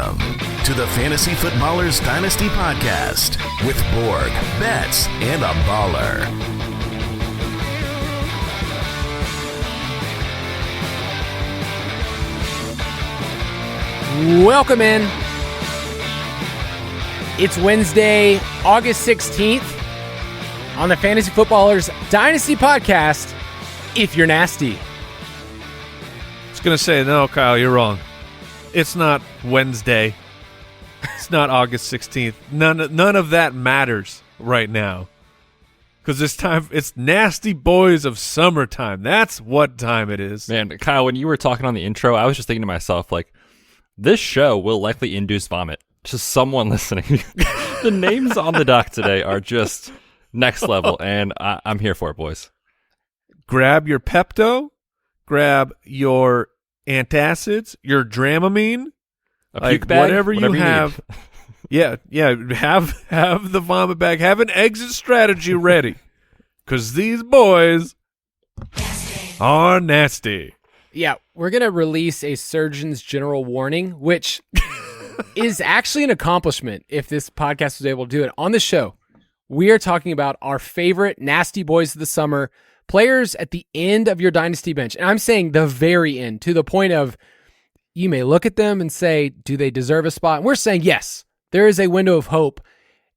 Welcome to the Fantasy Footballers Dynasty Podcast with Borg, Betz, and a baller. Welcome in. It's Wednesday, August 16th on the Fantasy Footballers Dynasty Podcast, if you're nasty. I was going to say, no, Kyle, you're wrong. It's not Wednesday. It's not August 16th. None of that matters right now. Because this time, it's nasty boys of summertime. That's what time it is. Man, Kyle, when you were talking on the intro, I was just thinking to myself, like, this show will likely induce vomit to someone listening. The names on the dock today are just next level, and I'm here for it, boys. Grab your Pepto. Grab your antacids, your Dramamine, A like puke bag, whatever you have. Yeah. Have the vomit bag. Have an exit strategy ready, because these boys are nasty. Yeah, we're going to release a Surgeon's General warning, which is actually an accomplishment if this podcast was able to do it. On the show, we are talking about our favorite nasty boys of the summer, players at the end of your dynasty bench. And I'm saying the very end, to the point of you may look at them and say, do they deserve a spot? And we're saying, yes, there is a window of hope.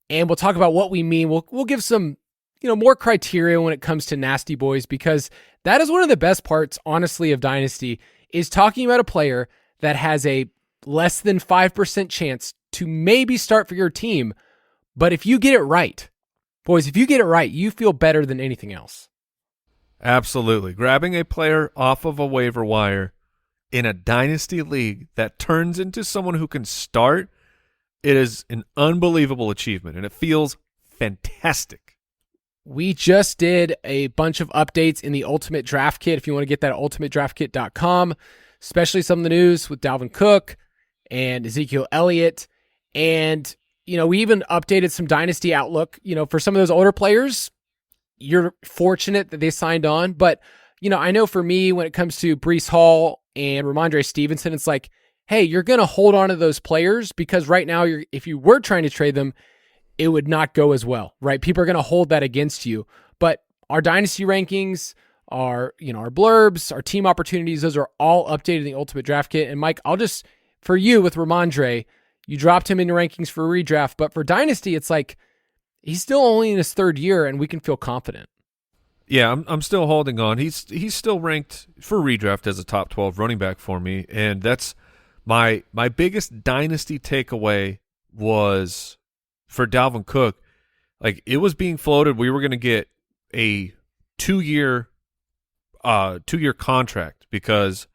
And we'll talk about what we mean. We'll give some, more criteria when it comes to nasty boys, because that is one of the best parts, honestly, of Dynasty, is talking about a player that has a less than 5% chance to maybe start for your team. But if you get it right, boys, if you get it right, you feel better than anything else. Absolutely. Grabbing a player off of a waiver wire in a dynasty league that turns into someone who can start, it is an unbelievable achievement, and it feels fantastic. We just did a bunch of updates in the Ultimate Draft Kit. If you want to get that at ultimatedraftkit.com, especially some of the news with Dalvin Cook and Ezekiel Elliott. And, we even updated some Dynasty Outlook, for some of those older players. You're fortunate that they signed on. But, I know for me, when it comes to Breece Hall and Ramondre Stevenson, it's like, hey, you're going to hold on to those players because right now, if you were trying to trade them, it would not go as well, right? People are going to hold that against you. But our dynasty rankings, our blurbs, our team opportunities, those are all updated in the Ultimate Draft Kit. And Mike, for you with Ramondre, you dropped him in your rankings for redraft, but for dynasty, it's like he's still only in his third year and we can feel confident. Yeah, I'm still holding on. He's still ranked for redraft as a top 12 running back for me, and that's my biggest dynasty takeaway was for Dalvin Cook. Like, it was being floated we were going to get a two-year contract because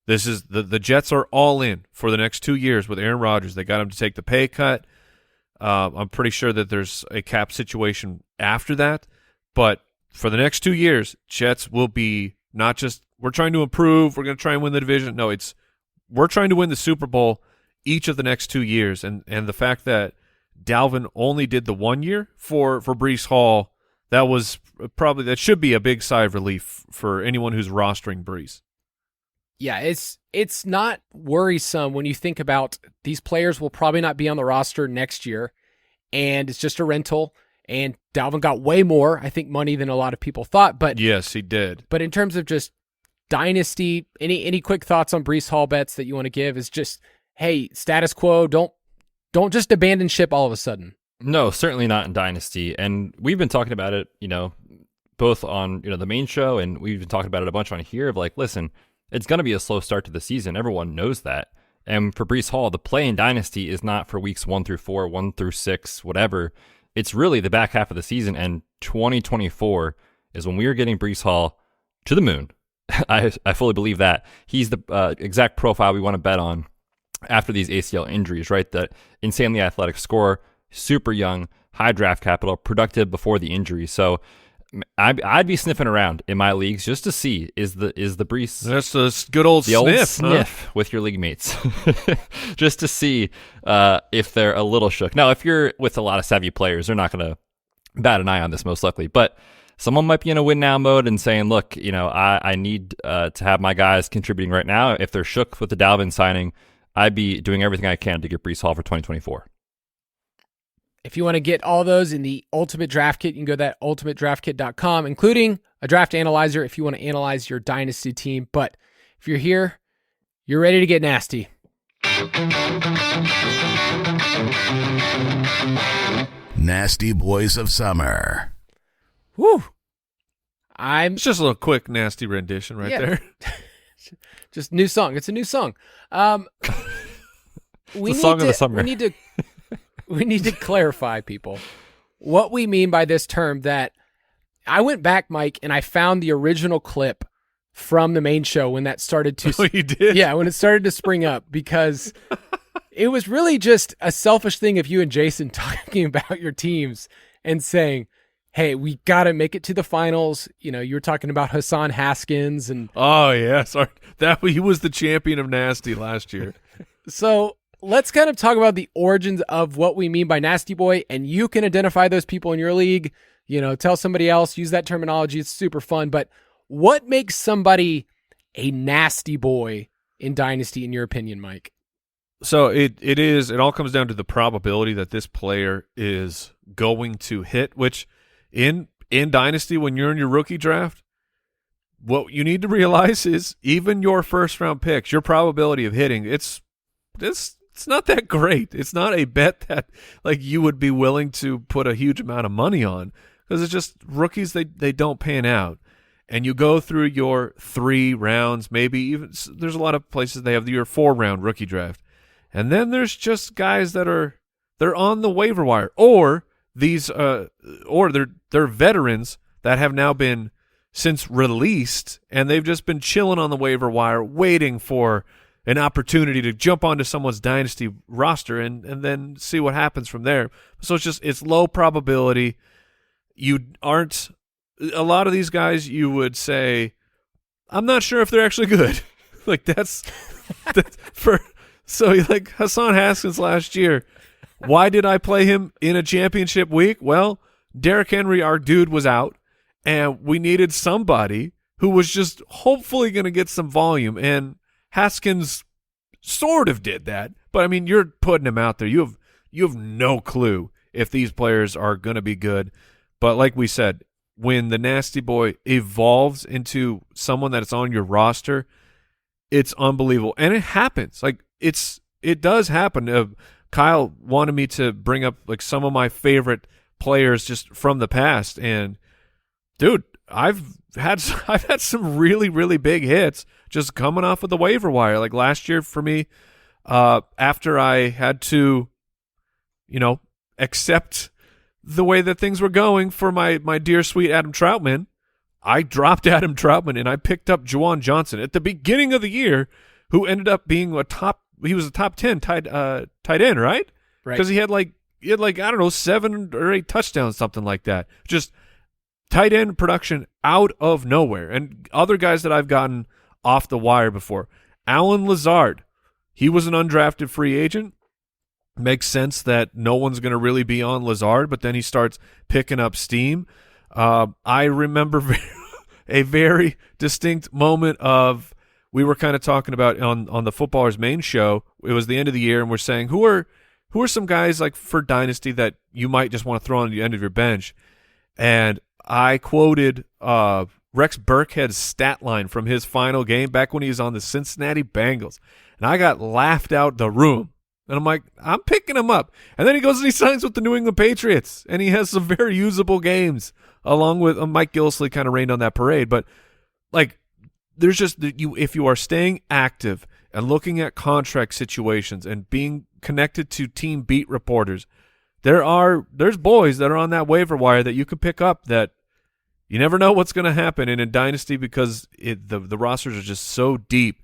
this is the Jets are all in for the next 2 years with Aaron Rodgers. They got him to take the pay cut. I'm pretty sure that there's a cap situation after that, but for the next 2 years, Jets will be not just we're trying to improve, we're going to try and win the division. No, it's we're trying to win the Super Bowl each of the next 2 years, and the fact that Dalvin only did the 1 year for Breece Hall, that should be a big sigh of relief for anyone who's rostering Breece. Yeah, it's not worrisome when you think about these players will probably not be on the roster next year, and it's just a rental, and Dalvin got way more, I think, money than a lot of people thought. But yes, he did. But in terms of just dynasty, any quick thoughts on Breece Hall bets that you want to give is just, hey, status quo, don't just abandon ship all of a sudden. No, certainly not in Dynasty. And we've been talking about it, both on, the main show, and we've been talking about it a bunch on here of like, listen, it's going to be a slow start to the season. Everyone knows that. And for Breece Hall, the play in Dynasty is not for weeks 1 through 4, 1 through 6, whatever. It's really the back half of the season, and 2024 is when we are getting Breece Hall to the moon. I fully believe that. He's the exact profile we want to bet on after these ACL injuries, right? The insanely athletic scorer, super young, high draft capital, productive before the injury. So I'd be sniffing around in my leagues just to see is the Breece. That's a good old sniff with your league mates, just to see if they're a little shook. Now, if you're with a lot of savvy players, they're not going to bat an eye on this most likely, but someone might be in a win now mode and saying, look, I need to have my guys contributing right now. If they're shook with the Dalvin signing, I'd be doing everything I can to get Breece Hall for 2024. If you want to get all those in the Ultimate Draft Kit, you can go to that ultimatedraftkit.com, including a draft analyzer if you want to analyze your dynasty team. But if you're here, you're ready to get nasty. Nasty Boys of Summer. Woo! It's just a little quick nasty rendition there. Just new song. It's a new song. We need song of the summer. We need to clarify, people, what we mean by this term. That I went back, Mike, and I found the original clip from the main show when that started to. Oh, you did? Yeah, when it started to spring up, because it was really just a selfish thing of you and Jason talking about your teams and saying, hey, we got to make it to the finals. You know, you were talking about Hassan Haskins. And oh, yeah. Sorry. He was the champion of nasty last year. So let's kind of talk about the origins of what we mean by nasty boy. And you can identify those people in your league. You know, tell somebody else, use that terminology. It's super fun. But what makes somebody a nasty boy in Dynasty, in your opinion, Mike? So it all comes down to the probability that this player is going to hit, which in Dynasty, when you're in your rookie draft, what you need to realize is even your first round picks, your probability of hitting, it's not that great. It's not a bet that like you would be willing to put a huge amount of money on, because it's just rookies, they don't pan out. And you go through your 3 rounds, maybe even there's a lot of places they have your 4-round rookie draft. And then there's just guys that they're on the waiver wire, or they're veterans that have now been since released, and they've just been chilling on the waiver wire waiting for an opportunity to jump onto someone's dynasty roster and then see what happens from there. So it's low probability. A lot of these guys, you would say, I'm not sure if they're actually good. Like that's for. So like Hassan Haskins last year, why did I play him in a championship week? Well, Derrick Henry, our dude, was out, and we needed somebody who was just hopefully going to get some volume, and Haskins sort of did that. But I mean, you're putting him out there. You have no clue if these players are going to be good. But like we said, when the nasty boy evolves into someone that's on your roster, it's unbelievable, and it happens. Like it does happen. Kyle wanted me to bring up like some of my favorite players just from the past, and dude, I've had some really, really big hits just coming off of the waiver wire. Like last year for me, after I had to, accept the way that things were going for my dear sweet Adam Troutman, I dropped Adam Troutman and I picked up Juwan Johnson at the beginning of the year, who ended up being a top 10 tight end, right? Because he had like I don't know, 7 or 8 touchdowns, something like that. Just tight end production out of nowhere. And other guys that I've gotten off the wire before, Allen Lazard, he was an undrafted free agent. Makes sense that no one's going to really be on Lazard, but then he starts picking up steam. I remember a very distinct moment of, we were kind of talking about on the Footballers main show. It was the end of the year, and we're saying who are some guys like for Dynasty that you might just want to throw on the end of your bench. And I quoted Rex Burkhead's stat line from his final game back when he was on the Cincinnati Bengals, and I got laughed out the room. And I'm like, I'm picking him up. And then he goes and he signs with the New England Patriots, and he has some very usable games, along with Mike Gillisley kind of rained on that parade. But like, there's just if you are staying active and looking at contract situations and being connected to team beat reporters, there's boys that are on that waiver wire that you could pick up that you never know what's going to happen. And in Dynasty, because the rosters are just so deep,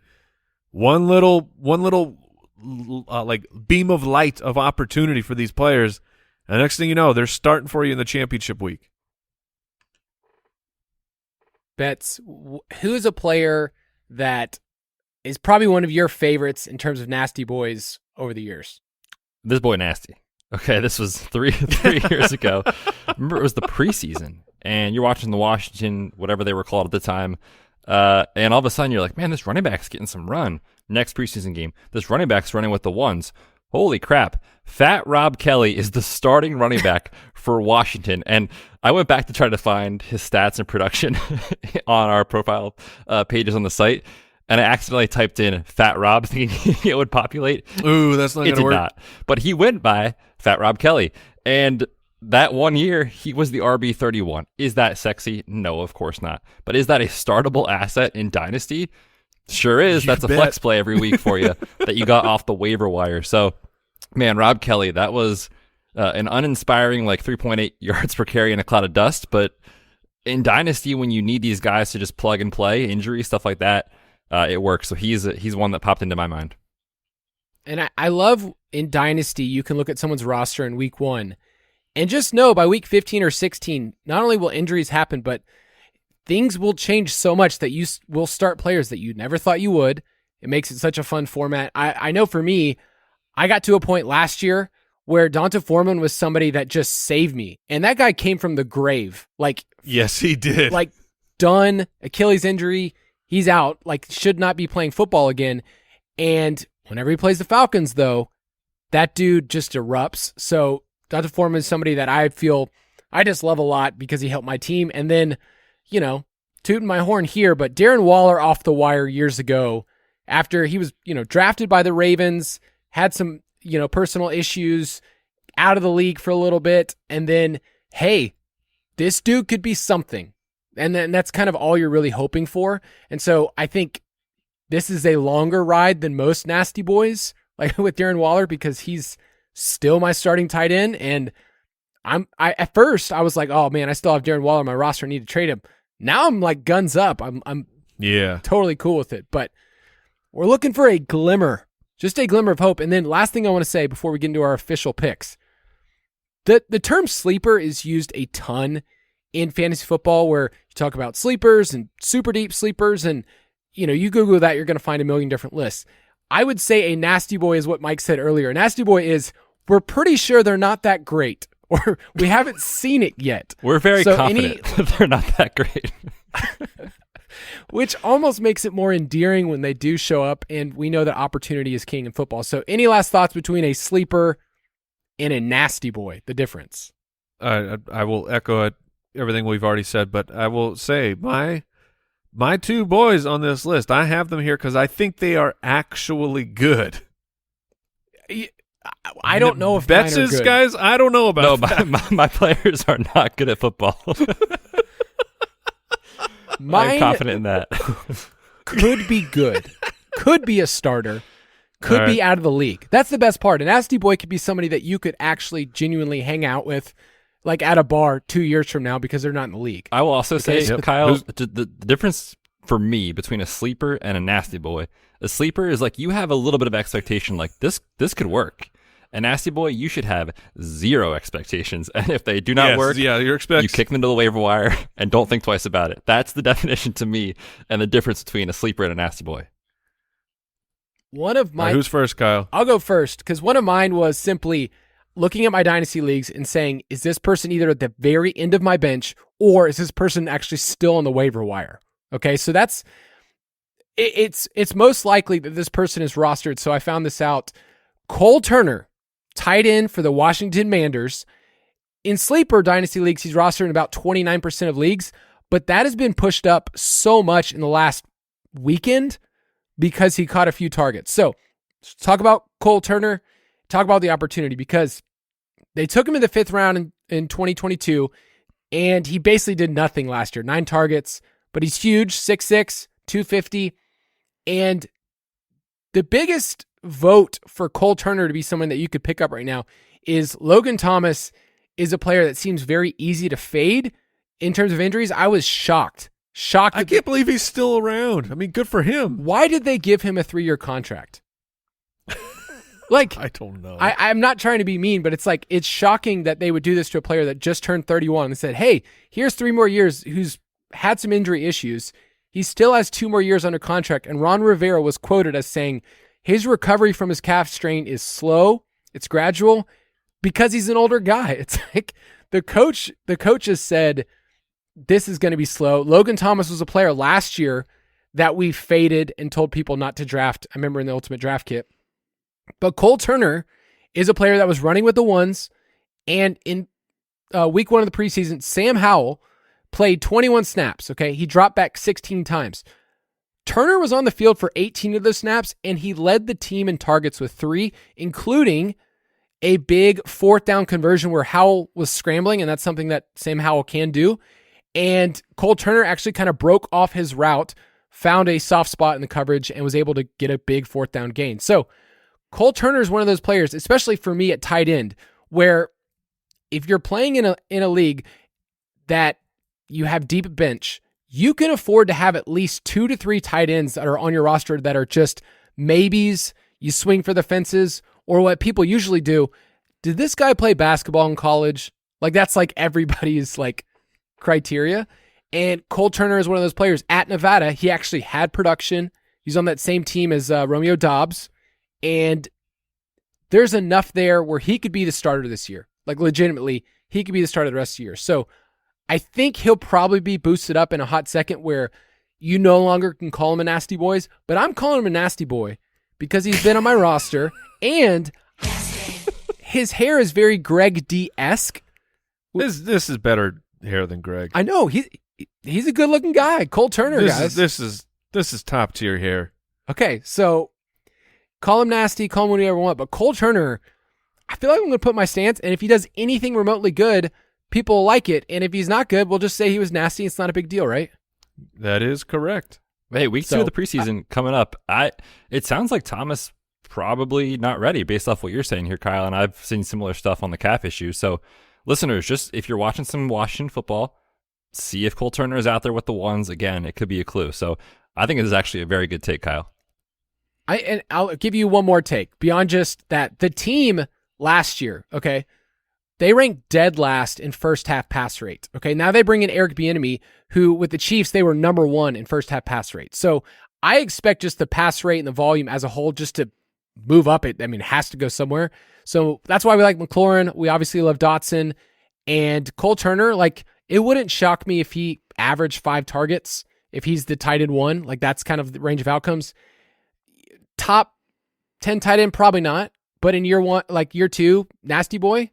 one little like beam of light of opportunity for these players, and the next thing you know, they're starting for you in the championship week. Betz, who's a player that is probably one of your favorites in terms of nasty boys over the years? This boy nasty. Okay, this was three years ago. Remember, it was the preseason, and you're watching the Washington, whatever they were called at the time, And all of a sudden you're like, man, this running back's getting some run. Next preseason game, this running back's running with the ones. Holy crap. Fat Rob Kelly is the starting running back for Washington. And I went back to try to find his stats and production on our profile pages on the site. And I accidentally typed in Fat Rob thinking it would populate. Ooh, that's not going to work. It did not. But he went by Fat Rob Kelly. And that 1 year, he was the RB31. Is that sexy? No, of course not. But is that a startable asset in Dynasty? Sure is. That's a flex play every week for you that you got off the waiver wire. So, man, Rob Kelly, that was an uninspiring 3.8 yards per carry in a cloud of dust. But in Dynasty, when you need these guys to just plug and play, injury, stuff like that, it works. So he's one that popped into my mind. And I love in Dynasty, you can look at someone's roster in week 1 and just know by week 15 or 16, not only will injuries happen, but things will change so much that you will start players that you never thought you would. It makes it such a fun format. I know for me, I got to a point last year where D'Onta Foreman was somebody that just saved me. And that guy came from the grave. Yes, he did. Done, Achilles injury, he's out, should not be playing football again. And whenever he plays the Falcons, though, that dude just erupts. So D'Onta Foreman is somebody that I feel I just love a lot because he helped my team. And then, tooting my horn here, but Darren Waller off the wire years ago after he was, drafted by the Ravens, had some, personal issues, out of the league for a little bit. And then, hey, this dude could be something. And then that's kind of all you're really hoping for. And so I think this is a longer ride than most Nasty Boys, with Darren Waller, because he's still my starting tight end. And at first I was like, oh man, I still have Darren Waller on my roster. I need to trade him. Now I'm guns up. I'm totally cool with it. But we're looking for a glimmer, just a glimmer of hope. And then last thing I want to say before we get into our official picks, the term sleeper is used a ton in fantasy football, where you talk about sleepers and super deep sleepers, and you Google that, you're going to find a million different lists. I would say a nasty boy is what Mike said earlier. A nasty boy is, we're pretty sure they're not that great, or we haven't seen it yet. We're very confident that they're not that great. Which almost makes it more endearing when they do show up, and we know that opportunity is king in football. So any last thoughts between a sleeper and a nasty boy, the difference? I will echo everything we've already said, but I will say my two boys on this list, I have them here because I think they are actually good. I don't know if Betz's guys, I don't know about that. My players are not good at football. I'm confident in that. Could be good. Could be a starter. Could be out of the league. That's the best part. An nasty boy could be somebody that you could actually genuinely hang out with, at a bar 2 years from now, because they're not in the league. I will also say, Kyle, the difference for me between a sleeper and a nasty boy, a sleeper is you have a little bit of expectation, this could work. A nasty boy, you should have zero expectations. And if they do not work, you kick them to the waiver wire and don't think twice about it. That's the definition to me, and the difference between a sleeper and a nasty boy. One of my... who's first, Kyle? I'll go first, because one of mine was simply looking at my dynasty leagues and saying, is this person either at the very end of my bench, or is this person actually still on the waiver wire? Okay, so that's... It's most likely that this person is rostered, so I found this out. Cole Turner, tight end for the Washington Manders. In sleeper dynasty leagues, he's rostered in about 29% of leagues, but that has been pushed up so much in the last weekend because he caught a few targets. So let's talk about Cole Turner, talk about the opportunity, because they took him in the 5th round in 2022, and he basically did nothing last year. 9 targets, but he's huge, 6'6", 250, and the biggest vote for Cole Turner to be someone that you could pick up right now is Logan Thomas is a player that seems very easy to fade in terms of injuries. I was shocked. I can't believe he's still around. I mean, good for him. Why did they give him a 3-year contract? I don't know. I'm not trying to be mean, but it's shocking that they would do this to a player that just turned 31 and said, hey, here's 3 more years, who's had some injury issues. He still has 2 more years under contract. And Ron Rivera was quoted as saying, his recovery from his calf strain is slow, it's gradual, because he's an older guy. It's the coach has said this is going to be slow. Logan Thomas was a player last year that we faded and told people not to draft. I remember in the Ultimate Draft Kit. But Cole Turner is a player that was running with the ones, and in week 1 of the preseason, Sam Howell played 21 snaps, okay? He dropped back 16 times. Turner was on the field for 18 of those snaps, and he led the team in targets with 3, including a big 4th down conversion where Howell was scrambling, and that's something that Sam Howell can do. And Cole Turner actually kind of broke off his route, found a soft spot in the coverage, and was able to get a big 4th down gain. So Cole Turner is one of those players, especially for me at tight end, where if you're playing in a league that you have deep bench, you can afford to have at least 2 to 3 tight ends that are on your roster that are just maybes. You swing for the fences, or what people usually do. Did this guy play basketball in college? Like, that's like everybody's like criteria. And Cole Turner is one of those players. At Nevada, he actually had production. He's on that same team as Romeo Doubs. And there's enough there where he could be the starter this year. Like, legitimately, he could be the starter the rest of the year. So I think he'll probably be boosted up in a hot second where you no longer can call him a nasty boys, but I'm calling him a nasty boy because he's been on my roster, and his hair is very Greg D-esque. This is better hair than Greg. I know. He's a good-looking guy. Cole Turner, guys. This is top-tier hair. Okay, so call him nasty, call him whatever you want, but Cole Turner, I feel like I'm going to put my stance, and if he does anything remotely good, people will like it, and if he's not good, we'll just say he was nasty. It's not a big deal, right? That is correct. Hey, week 2 of the preseason coming up. It sounds like Thomas probably not ready based off what you're saying here, Kyle, and I've seen similar stuff on the calf issue. So, listeners, just if you're watching some Washington football, see if Cole Turner is out there with the ones. Again, it could be a clue. So, I think it is actually a very good take, Kyle. I'll give you one more take beyond just that. The team last year, okay, they ranked dead last in first half pass rate. Okay, now they bring in Eric Bieniemy, who with the Chiefs, they were number 1 in first half pass rate. So I expect just the pass rate and the volume as a whole just to move up. It has to go somewhere. So that's why we like McLaurin. We obviously love Dotson and Cole Turner. Like, it wouldn't shock me if he averaged 5 targets, if he's the tight end 1. Like, that's kind of the range of outcomes. Top 10 tight end, probably not. But in year 1, like year 2, nasty boy,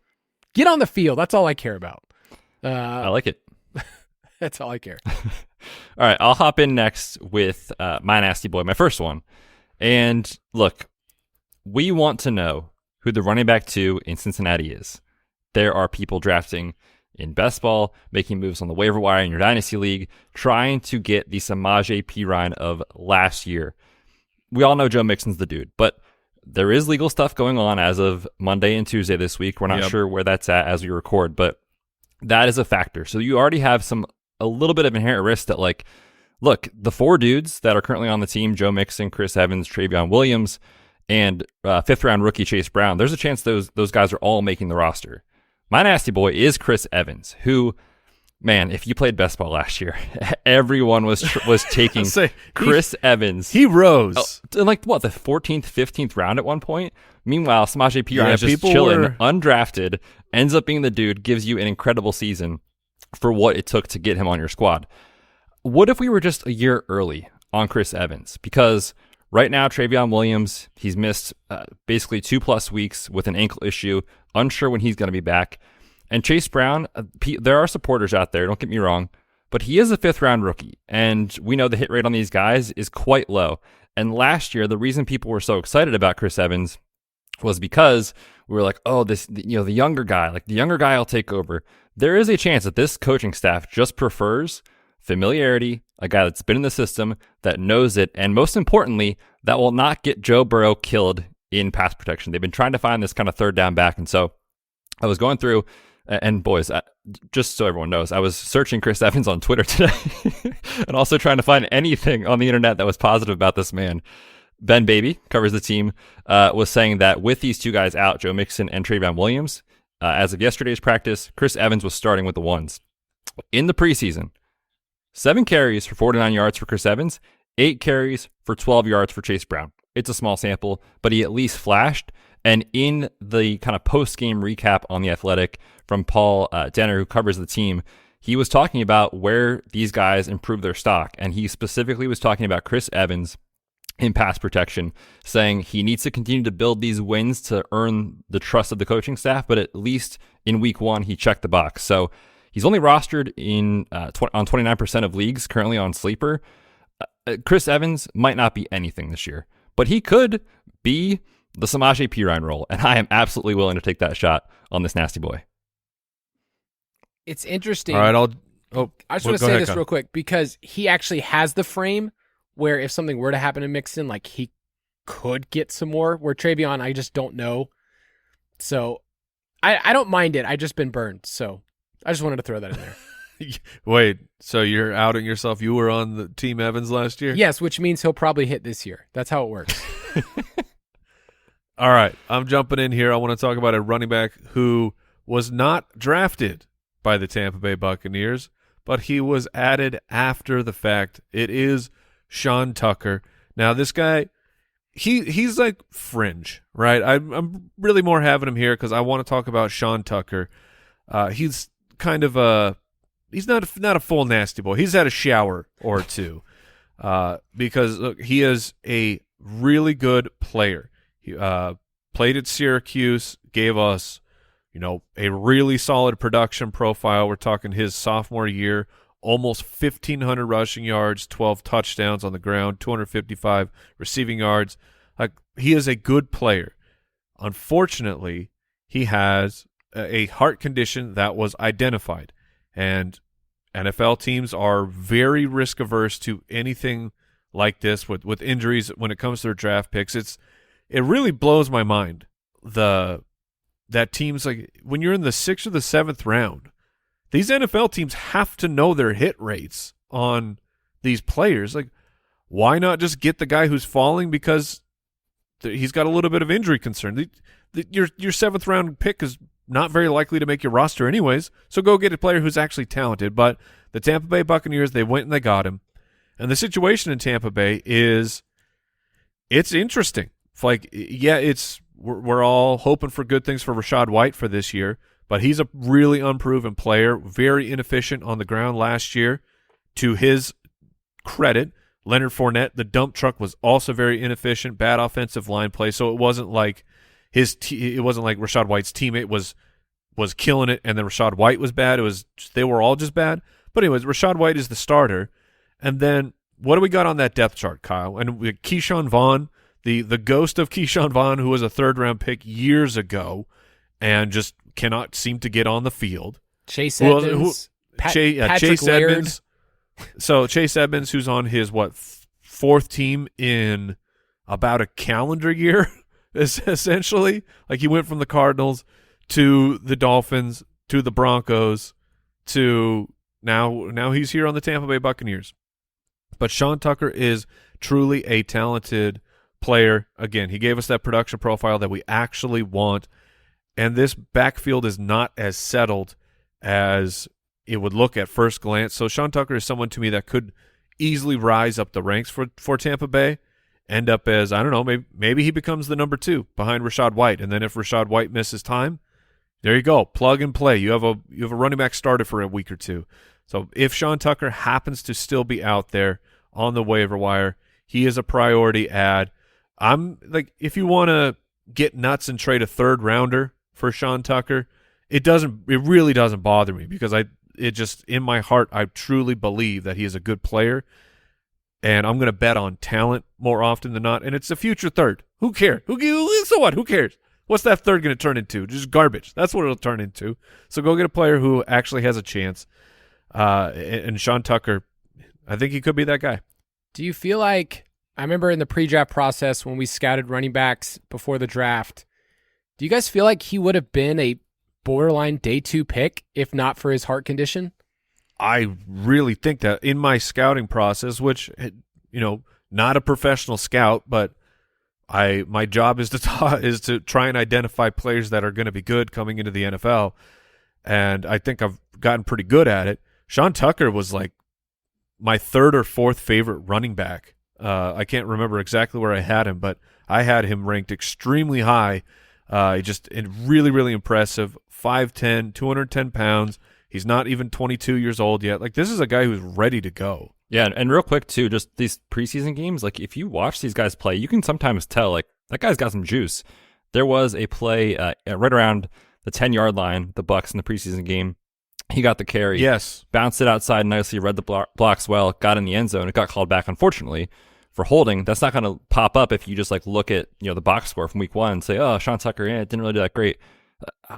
get on the field. That's all I care about. I like it. That's all I care. All right, I'll hop in next with my nasty boy, my first one. And look, we want to know who the running back 2 in Cincinnati is. There are people drafting in best ball, making moves on the waiver wire in your Dynasty League, trying to get the Samaje Perine of last year. We all know Joe Mixon's the dude, but there is legal stuff going on as of Monday and Tuesday this week. We're not sure where that's at as we record, but that is a factor. So you already have a little bit of inherent risk that, like, look, the 4 dudes that are currently on the team, Joe Mixon, Chris Evans, Travion Williams, and 5th round rookie Chase Brown, there's a chance those guys are all making the roster. My nasty boy is Chris Evans, who, man, if you played best ball last year, everyone was taking Chris Evans. He rose. In the 14th, 15th round at one point. Meanwhile, Samaje Perine is just chilling, undrafted, ends up being the dude, gives you an incredible season for what it took to get him on your squad. What if we were just a year early on Chris Evans? Because right now, Travion Williams, he's missed basically 2+ weeks with an ankle issue, unsure when he's going to be back. And Chase Brown, there are supporters out there, don't get me wrong, but he is a 5th round rookie. And we know the hit rate on these guys is quite low. And last year, the reason people were so excited about Chris Evans was because we were like, oh, the younger guy, the younger guy will take over. There is a chance that this coaching staff just prefers familiarity, a guy that's been in the system, that knows it, and most importantly, that will not get Joe Burrow killed in pass protection. They've been trying to find this kind of 3rd down back. And so I was going through, and boys, just so everyone knows, I was searching Chris Evans on Twitter today and also trying to find anything on the internet that was positive about this man. Ben Baby, covers the team, was saying that with these 2 guys out, Joe Mixon and Travion Williams, as of yesterday's practice, Chris Evans was starting with the ones. In the preseason, 7 carries for 49 yards for Chris Evans, 8 carries for 12 yards for Chase Brown. It's a small sample, but he at least flashed. And in the kind of post-game recap on The Athletic from Paul Denner, who covers the team, he was talking about where these guys improve their stock, and he specifically was talking about Chris Evans in pass protection, saying he needs to continue to build these wins to earn the trust of the coaching staff, but at least in week 1, he checked the box. So he's only rostered on 29% of leagues currently on Sleeper. Chris Evans might not be anything this year, but he could be the Samaje Perine role, and I am absolutely willing to take that shot on this nasty boy. It's interesting. All right, I just want to say this real quick, because he actually has the frame where if something were to happen to Mixon, like he could get some more, where Travion, I just don't know. So I don't mind it. I just been burned. So I just wanted to throw that in there. Wait, so you're outing yourself? You were on the Team Evans last year? Yes, which means he'll probably hit this year. That's how it works. All right, I'm jumping in here. I want to talk about a running back who was not drafted by the Tampa Bay Buccaneers, but he was added after the fact. It is Sean Tucker. Now, this guy, he's like fringe, right? I'm really more having him here because I want to talk about Sean Tucker. He's kind of he's not a full nasty boy. He's had a shower or two because look, he is a really good player. He played at Syracuse, gave us, a really solid production profile. We're talking his sophomore year, almost 1,500 rushing yards, 12 touchdowns on the ground, 255 receiving yards. Like, he is a good player. Unfortunately, he has a heart condition that was identified, and NFL teams are very risk averse to anything like this with injuries when it comes to their draft picks. It really blows my mind that teams, like when you're in the 6th or the 7th round, these NFL teams have to know their hit rates on these players. Like, why not just get the guy who's falling because he's got a little bit of injury concern? Your 7th round pick is not very likely to make your roster anyways, so go get a player who's actually talented. But the Tampa Bay Buccaneers, they went and they got him. And the situation in Tampa Bay is, it's interesting. Like, yeah, we're all hoping for good things for Rachaad White for this year, but he's a really unproven player, very inefficient on the ground last year. To his credit, Leonard Fournette, the dump truck, was also very inefficient, bad offensive line play. So it wasn't like Rachaad White's teammate was killing it and then Rachaad White was bad. They were all just bad. But anyways, Rachaad White is the starter. And then what do we got on that depth chart, Kyle? And we Keyshawn Vaughn, the ghost of Keyshawn Vaughn, who was a 3rd-round pick years ago and just cannot seem to get on the field. Chase Edmonds. Chase Laird. Edmonds. So Chase Edmonds, who's on his, 4th team in about a calendar year, essentially. Like, he went from the Cardinals to the Dolphins to the Broncos to now he's here on the Tampa Bay Buccaneers. But Sean Tucker is truly a talented player. Again, he gave us that production profile that we actually want, and this backfield is not as settled as it would look at first glance. So Sean Tucker is someone to me that could easily rise up the ranks for Tampa Bay, end up as, I don't know, maybe he becomes the number 2 behind Rachaad White, and then if Rachaad White misses time, there you go, plug and play. You have a running back started for a week or two. So if Sean Tucker happens to still be out there on the waiver wire, he is a priority add. I'm like, if you want to get nuts and trade a 3rd rounder for Sean Tucker, it really doesn't bother me, because in my heart, I truly believe that he is a good player, and I'm going to bet on talent more often than not, and it's a future 3rd. Who cares? So what? Who cares? What's that 3rd going to turn into? Just garbage. That's what it'll turn into. So go get a player who actually has a chance. And Sean Tucker, I think he could be that guy. Do you feel like, I remember in the pre-draft process when we scouted running backs before the draft, do you guys feel like he would have been a borderline day 2 pick if not for his heart condition? I really think that in my scouting process, which, not a professional scout, but my job is to try and identify players that are going to be good coming into the NFL, and I think I've gotten pretty good at it. Sean Tucker was like my 3rd or 4th favorite running back. I can't remember exactly where I had him, but I had him ranked extremely high. Just really, really impressive. 5'10", 210 pounds. He's not even 22 years old yet. Like, this is a guy who's ready to go. Yeah, and real quick, too, just these preseason games, like, if you watch these guys play, you can sometimes tell, like, that guy's got some juice. There was a play right around the 10-yard line, the Bucs in the preseason game. He got the carry. Yes. Bounced it outside nicely, read the blocks well, got in the end zone. It got called back, unfortunately, for holding. That's not going to pop up if you just, like, look at, the box score from week 1 and say, oh, Sean Tucker, it didn't really do that great.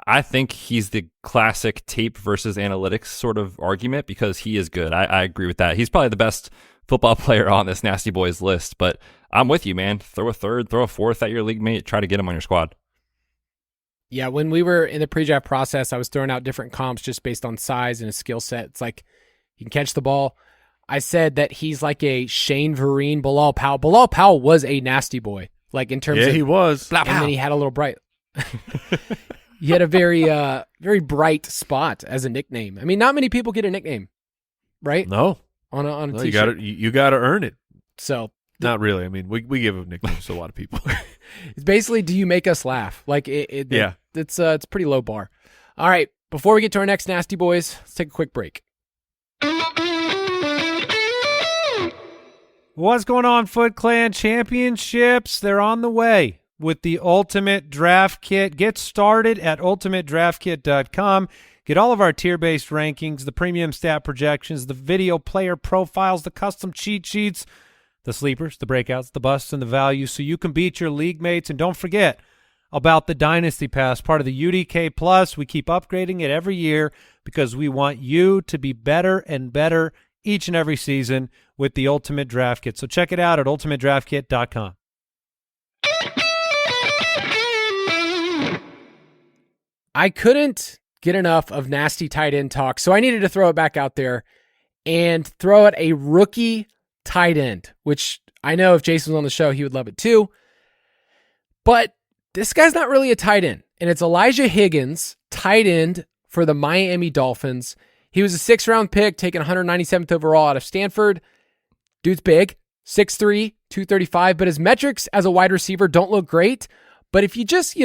I think he's the classic tape versus analytics sort of argument because he is good. I agree with that. He's probably the best football player on this Nasty Boys list, but I'm with you, man. Throw a third, throw a fourth at your league mate. Try to get him on your squad. Yeah, when we were in the pre-draft process, I was throwing out different comps just based on size and his skill set. It's like, he can catch the ball. I said that he's like a Shane Vereen, Bilal Powell. Bilal Powell was a nasty boy, like in terms of... Yeah, he was. And then he had a little bright... He had a very, very bright spot as a nickname. I mean, not many people get a nickname, right? No. On a t-shirt. You got to earn it. So... Not really. I mean, we give nicknames to a lot of people. It's basically, do you make us laugh? Like, it's pretty low bar. All right, before we get to our next Nasty Boys, let's take a quick break. What's going on, Foot Clan Championships? They're on the way with the Ultimate Draft Kit. Get started at ultimatedraftkit.com. Get all of our tier-based rankings, the premium stat projections, the video player profiles, the custom cheat sheets, the sleepers, the breakouts, the busts, and the values so you can beat your league mates. And don't forget about the Dynasty Pass, part of the UDK Plus. We keep upgrading it every year because we want you to be better and better each and every season with the Ultimate Draft Kit. So check it out at ultimatedraftkit.com. I couldn't get enough of nasty tight end talk, so I needed to throw it back out there and throw at a rookie tight end, which I know if Jason was on the show, he would love it too. But this guy's not really a tight end, and it's Elijah Higgins, tight end for the Miami Dolphins. He was a 6th-round pick, taken 197th overall out of Stanford. Dude's big, 6'3", 235, but his metrics as a wide receiver don't look great. But if you just,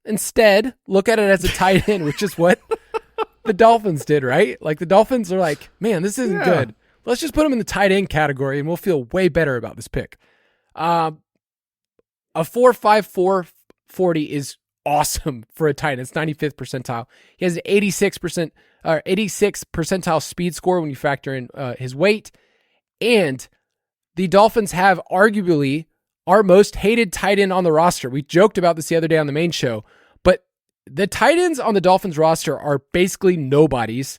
instead look at it as a tight end, which is what the Dolphins did, right? Like, the Dolphins are like, man, this isn't good. Let's just put him in the tight end category, and we'll feel way better about this pick. A 4.54 40 is awesome for a tight end. It's 95th percentile. He has an 86 percentile speed score when you factor in his weight. And the Dolphins have arguably our most hated tight end on the roster. We joked about this the other day on the main show, but the tight ends on the Dolphins roster are basically nobodies.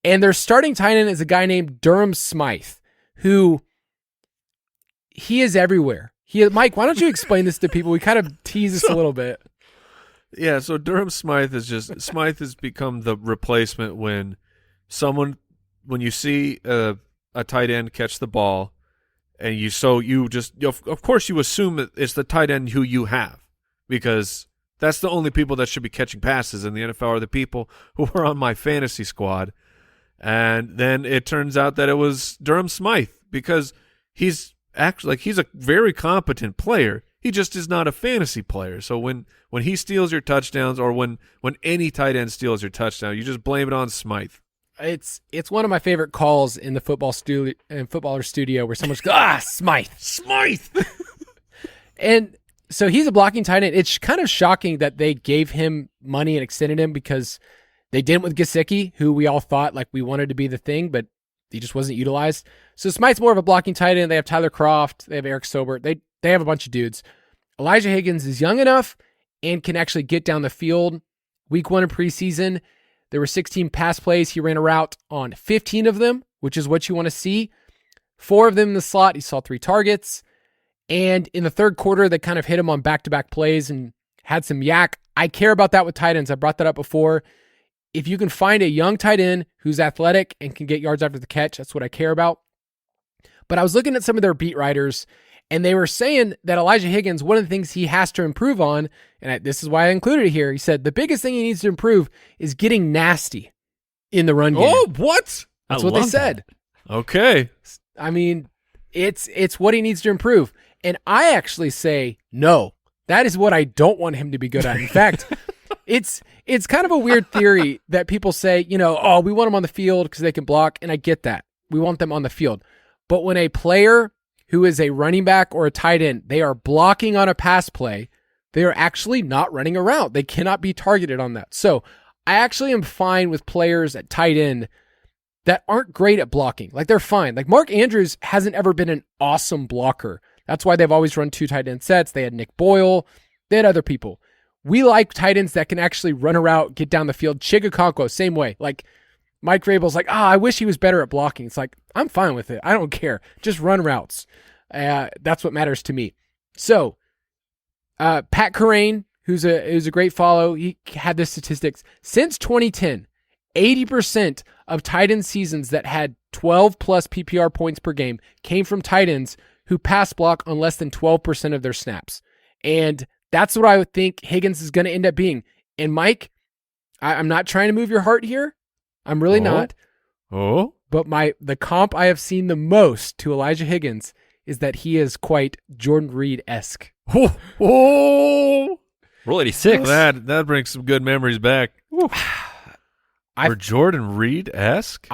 And their starting tight end is a guy named Durham Smythe, who he is everywhere. Mike, why don't you explain this to people? We kind of tease this a little bit. Yeah, so Durham Smythe has become the replacement when you see a tight end catch the ball, and of course you assume that it's the tight end who you have, because that's the only people that should be catching passes in the NFL are the people who are on my fantasy squad. And then it turns out that it was Durham Smythe, because he's a very competent player. He just is not a fantasy player. So when he steals your touchdowns, or when any tight end steals your touchdown, you just blame it on Smythe. It's one of my favorite calls in the footballer studio where someone's goes, Smythe. And so he's a blocking tight end. It's kind of shocking that they gave him money and extended him, because they didn't with Gesicki, who we all thought like we wanted to be the thing, but he just wasn't utilized. So Smythe's more of a blocking tight end. They have Tyler Kroft. They have Eric Sobert. They have a bunch of dudes. Elijah Higgins is young enough and can actually get down the field. Week 1 in preseason, there were 16 pass plays. He ran a route on 15 of them, which is what you want to see. 4 of them in the slot. He saw 3 targets. And in the third quarter, they kind of hit him on back-to-back plays and had some yak. I care about that with tight ends. I brought that up before. If you can find a young tight end who's athletic and can get yards after the catch, that's what I care about. But I was looking at some of their beat writers, and they were saying that Elijah Higgins, one of the things he has to improve on, and this is why I included it here, he said the biggest thing he needs to improve is getting nasty in the run game. Oh, what? That's what they said. Okay. I mean, it's what he needs to improve. And I actually say, no, that is what I don't want him to be good at. In fact, It's kind of a weird theory that people say, we want them on the field because they can block, and I get that. We want them on the field. But when a player who is a running back or a tight end, they are blocking on a pass play, they are actually not running around. They cannot be targeted on that. So I actually am fine with players at tight end that aren't great at blocking. Like, they're fine. Like, Mark Andrews hasn't ever been an awesome blocker. That's why they've always run 2 tight end sets. They had Nick Boyle. They had other people. We like tight ends that can actually run a route, get down the field. Chigakonko, same way. Like, Mike Vrabel's like, I wish he was better at blocking. It's like, I'm fine with it. I don't care. Just run routes. That's what matters to me. So, Pat Kerrane, who's a great follow, he had the statistics. Since 2010, 80% of tight end seasons that had 12 plus PPR points per game came from tight ends who pass block on less than 12% of their snaps. And that's what I would think Higgins is going to end up being. And Mike, I'm not trying to move your heart here. I'm really not. Oh. But the comp I have seen the most to Elijah Higgins is that he is quite Jordan Reed-esque. Oh. Rule 86. Well, that brings some good memories back. For Jordan Reed-esque?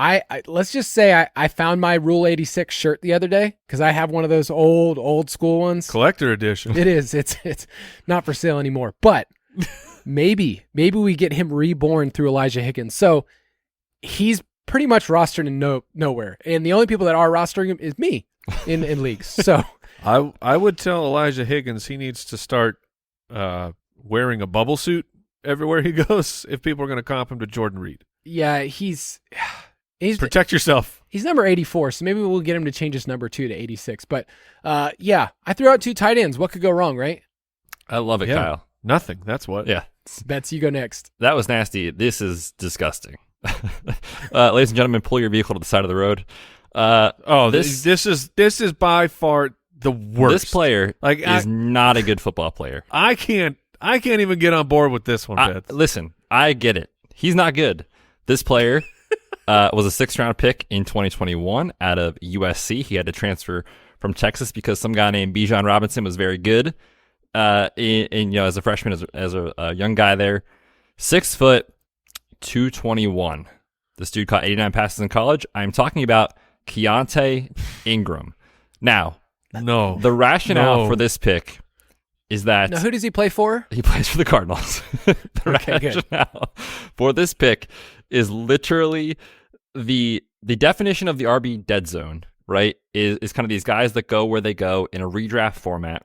Let's just say I found my Rule 86 shirt the other day because I have one of those old school ones. Collector edition. It is. It's not for sale anymore. But maybe we get him reborn through Elijah Higgins. So he's pretty much rostered in nowhere. And the only people that are rostering him is me in leagues. So I would tell Elijah Higgins he needs to start wearing a bubble suit everywhere he goes if people are going to comp him to Jordan Reed. Yeah, he's protect yourself. He's number 84, so maybe we'll get him to change his number 2 to 86. But yeah, I threw out 2 tight ends. What could go wrong, right? I love it, Yeah. Kyle. Nothing. That's what. Yeah. Betz, you go next. That was nasty. This is disgusting. Ladies and gentlemen, pull your vehicle to the side of the road. This is by far the worst. This player is not a good football player. I can't even get on board with this one, Betz. Listen, I get it. He's not good. This player was a 6th round pick in 2021 out of USC. He had to transfer from Texas because some guy named Bijan Robinson was very good. As a freshman, as a young guy there, 6 foot, 221. This dude caught 89 passes in college. I'm talking about Keaontay Ingram. Now, the rationale for this pick is that... Now, who does he play for? He plays for the Cardinals. The rationale for this pick is literally the definition of the RB dead zone, right? Is kind of these guys that go where they go in a redraft format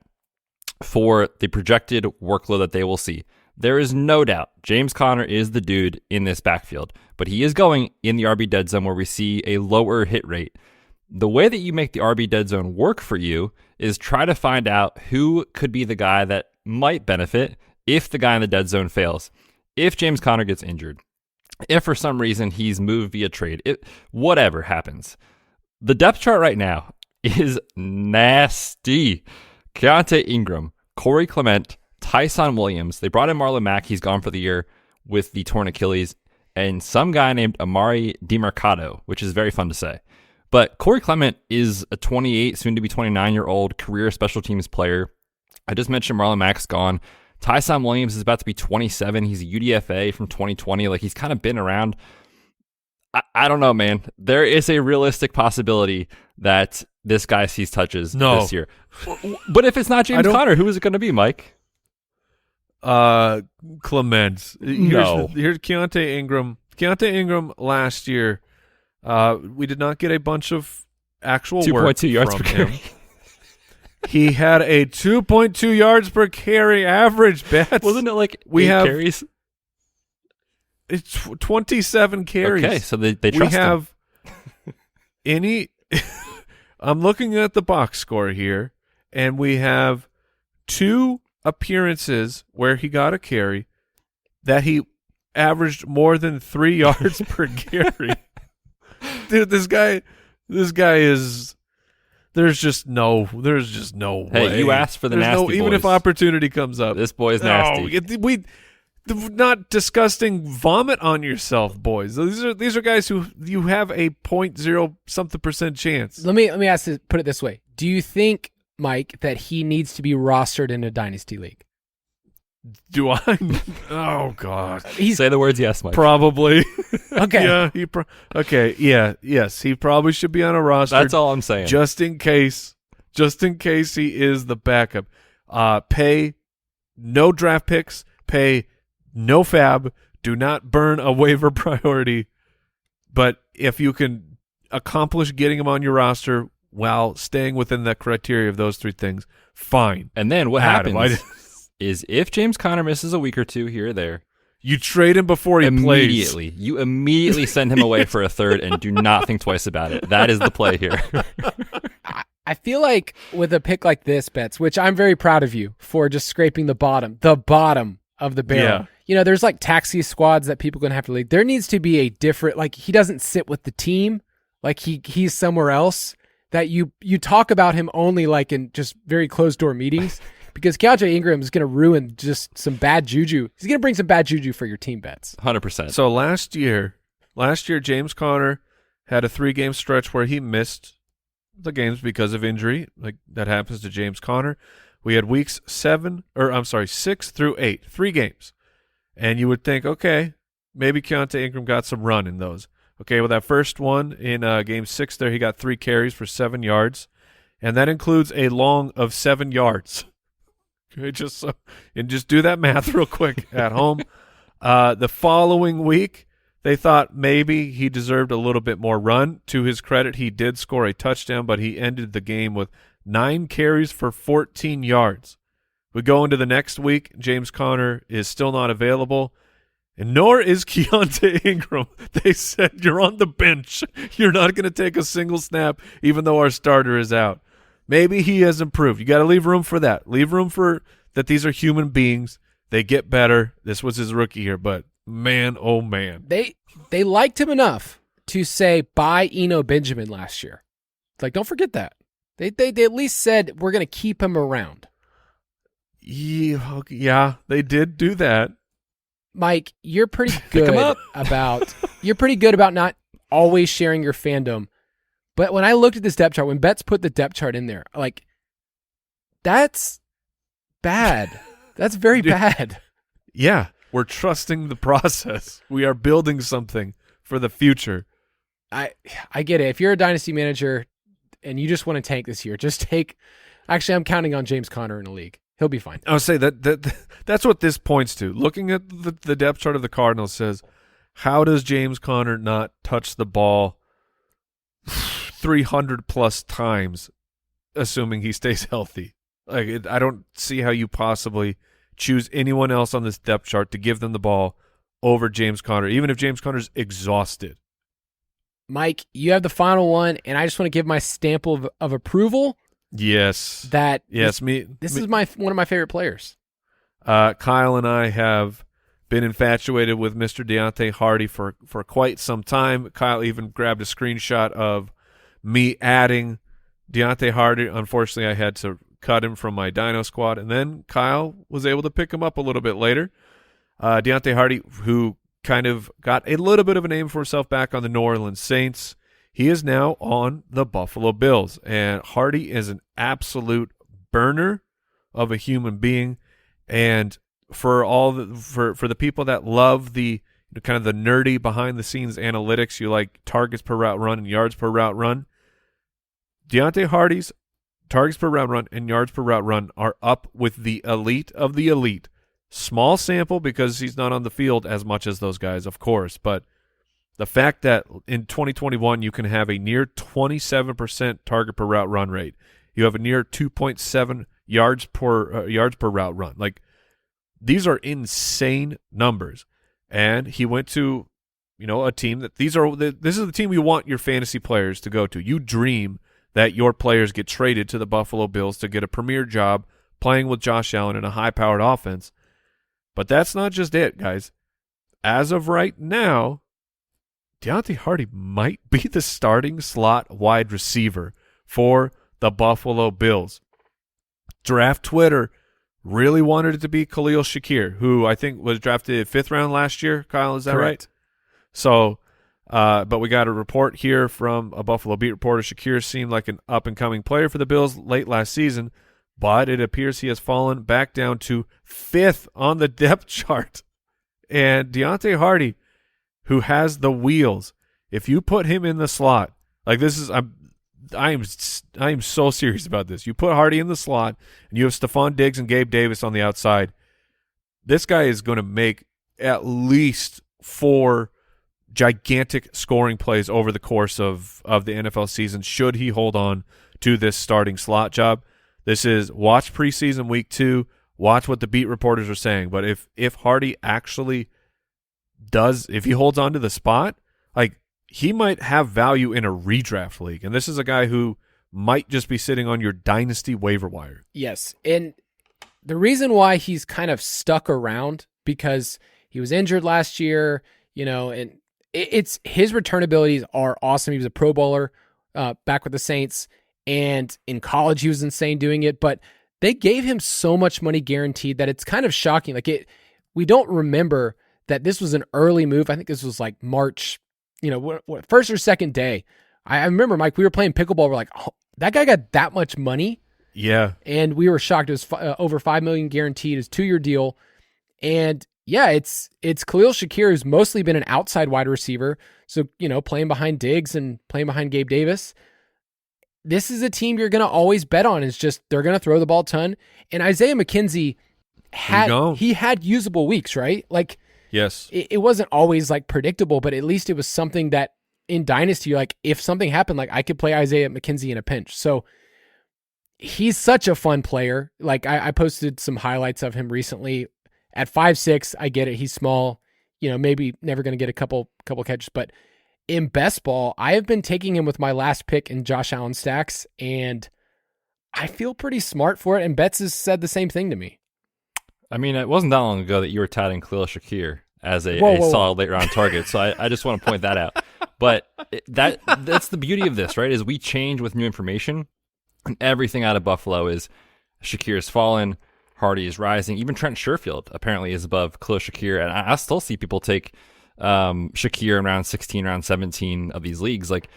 for the projected workload that they will see. There is no doubt James Conner is the dude in this backfield, but he is going in the RB dead zone where we see a lower hit rate. The way that you make the RB dead zone work for you is try to find out who could be the guy that might benefit if the guy in the dead zone fails, if James Conner gets injured, if for some reason he's moved via trade, whatever happens. The depth chart right now is nasty. Keaontay Ingram, Corey Clement, Tyson Williams. They brought in Marlon Mack. He's gone for the year with the torn Achilles. And some guy named Amari DiMercado, which is very fun to say. But Corey Clement is a 28, soon to be 29-year-old career special teams player. I just mentioned Marlon Mack's gone. Tyson Williams is about to be 27. He's a UDFA from 2020. Like, he's kind of been around. I don't know, man. There is a realistic possibility that this guy sees touches this year. But if it's not James Conner, who is it going to be, Mike? Clement. No. Here's Keaontay Ingram. Keaontay Ingram last year, we did not get a bunch of actual 2.2 yards from per him. carry. He had a 2.2 yards per carry average, Betz. Wasn't it like carries? It's 27 carries. Okay, so they trust him. I'm looking at the box score here, and we have 2 appearances where he got a carry that he averaged more than 3 yards per carry. Dude, this guy is... There's just no way. Hey, you asked for the nasty boys. Even if opportunity comes up. This boy's nasty. Not disgusting vomit on yourself, boys. These are guys who you have a 0.0 something % chance. Let me ask this, put it this way. Do you think, Mike, that he needs to be rostered in a dynasty league? Do I? Oh God. Say the words yes, Mike. Probably. Okay. Yeah. Yes. He probably should be on a roster. That's all I'm saying. Just in case he is the backup. Pay no draft picks. Pay no fab. Do not burn a waiver priority. But if you can accomplish getting him on your roster while staying within the criteria of those three things, fine. And then what Adam, happens is if James Conner misses a week or two here or there, you trade him before he plays. You immediately send him away for a third and do not think twice about it. That is the play here. I feel like with a pick like this, Betz, which I'm very proud of you for just scraping the bottom of the barrel. Yeah. You know, there's like taxi squads that people are going to have to lead. There needs to be a different, like he doesn't sit with the team, like he's somewhere else, that you talk about him only like in just very closed door meetings. Because Keaontay Ingram is going to ruin just some bad juju. He's going to bring some bad juju for your team, Betz. 100%. So last year, James Conner had a 3-game stretch where he missed the games because of injury. Like that happens to James Conner. We had weeks 6 through 8, 3 games. And you would think, okay, maybe Keaontay Ingram got some run in those. Okay, well, that first one in game 6 there, he got 3 carries for 7 yards. And that includes a long of 7 yards. Okay, just do that math real quick at home. The following week, they thought maybe he deserved a little bit more run. To his credit, he did score a touchdown, but he ended the game with 9 carries for 14 yards. We go into the next week. James Conner is still not available, and nor is Keaontay Ingram. They said, you're on the bench. You're not going to take a single snap, even though our starter is out. Maybe he has improved. You got to leave room for that. Leave room for that these are human beings. They get better. This was his rookie year, but man, oh man. They liked him enough to say buy Eno Benjamin last year. Like, don't forget that. They at least said we're going to keep him around. Yeah, they did do that. Mike, you're pretty good about not always sharing your fandom. But when I looked at this depth chart, when Betz put the depth chart in there, like, that's bad. That's very bad. Yeah, we're trusting the process. We are building something for the future. I get it. If you're a dynasty manager and you just want to tank this year, just take. Actually, I'm counting on James Conner in a league. He'll be fine. I'll say that's what this points to. Looking at the depth chart of the Cardinals says, how does James Conner not touch the ball 300 plus times, assuming he stays healthy? Like, I don't see how you possibly choose anyone else on this depth chart to give them the ball over James Conner, even if James Conner's exhausted. Mike, you have the final one, and I just want to give my stamp of approval. Yes. This is one of my favorite players. Kyle and I have been infatuated with Mr. Deonte Hardy for quite some time. Kyle even grabbed a screenshot of me adding Deonte Hardy. Unfortunately, I had to cut him from my Dino squad, and then Kyle was able to pick him up a little bit later. Deonte Hardy, who kind of got a little bit of a name for himself back on the New Orleans Saints, he is now on the Buffalo Bills, and Hardy is an absolute burner of a human being. And for the people that love the kind of the nerdy behind the scenes analytics, you like targets per route run and yards per route run, Deonte Hardy's targets per route run and yards per route run are up with the elite of the elite. Small sample because he's not on the field as much as those guys, of course, but the fact that in 2021 you can have a near 27% target per route run rate, you have a near 2.7 yards per route run. Like, these are insane numbers. And he went to, a team that this is the team you want your fantasy players to go to. You dream that your players get traded to the Buffalo Bills to get a premier job playing with Josh Allen in a high-powered offense. But that's not just it, guys. As of right now, Deonte Hardy might be the starting slot wide receiver for the Buffalo Bills. Draft Twitter really wanted it to be Khalil Shakir, who I think was drafted 5th round last year. Kyle, is that Correct. right? So, but we got a report here from a Buffalo beat reporter. Shakir seemed like an up-and-coming player for the Bills late last season, but it appears he has fallen back down to 5th on the depth chart. And Deonte Hardy, who has the wheels, if you put him in the slot, like this is, I am so serious about this. You put Hardy in the slot, and you have Stephon Diggs and Gabe Davis on the outside. This guy is going to make at least 4 gigantic scoring plays over the course of the NFL season should he hold on to this starting slot job. This is watch preseason week 2, watch what the beat reporters are saying. But if Hardy actually does, if he holds on to the spot, like he might have value in a redraft league. And this is a guy who might just be sitting on your dynasty waiver wire. Yes. And the reason why he's kind of stuck around, because he was injured last year, and it's his return abilities are awesome. He was a Pro Bowler back with the Saints, and in college he was insane doing it, but they gave him so much money guaranteed that it's kind of shocking. We don't remember that this was an early move. I think this was like March, first or second day. I remember, Mike, we were playing pickleball. We're like, oh, that guy got that much money. Yeah. And we were shocked. It was over $5 million guaranteed. It's a 2-year deal. And yeah, it's Khalil Shakir, who's mostly been an outside wide receiver. So, playing behind Diggs and playing behind Gabe Davis. This is a team you're going to always bet on. It's just they're going to throw the ball a ton. And Isaiah McKenzie had usable weeks, right? Like, yes, it wasn't always like predictable, but at least it was something that in Dynasty, like if something happened, like I could play Isaiah McKenzie in a pinch. So he's such a fun player. Like I posted some highlights of him recently. At 5'6", I get it. He's small, maybe never going to get a couple catches, but in best ball, I have been taking him with my last pick in Josh Allen stacks, and I feel pretty smart for it. And Betz has said the same thing to me. I mean, it wasn't that long ago that you were touting Khalil Shakir as a solid late round target. So I just want to point that out. But that's the beauty of this, right? Is we change with new information, and everything out of Buffalo is Shakir's fallen, Hardy is rising. Even Trent Sherfield apparently is above Khalil Shakir, and I still see people take Shakir in round 16, round 17 of these leagues. Like,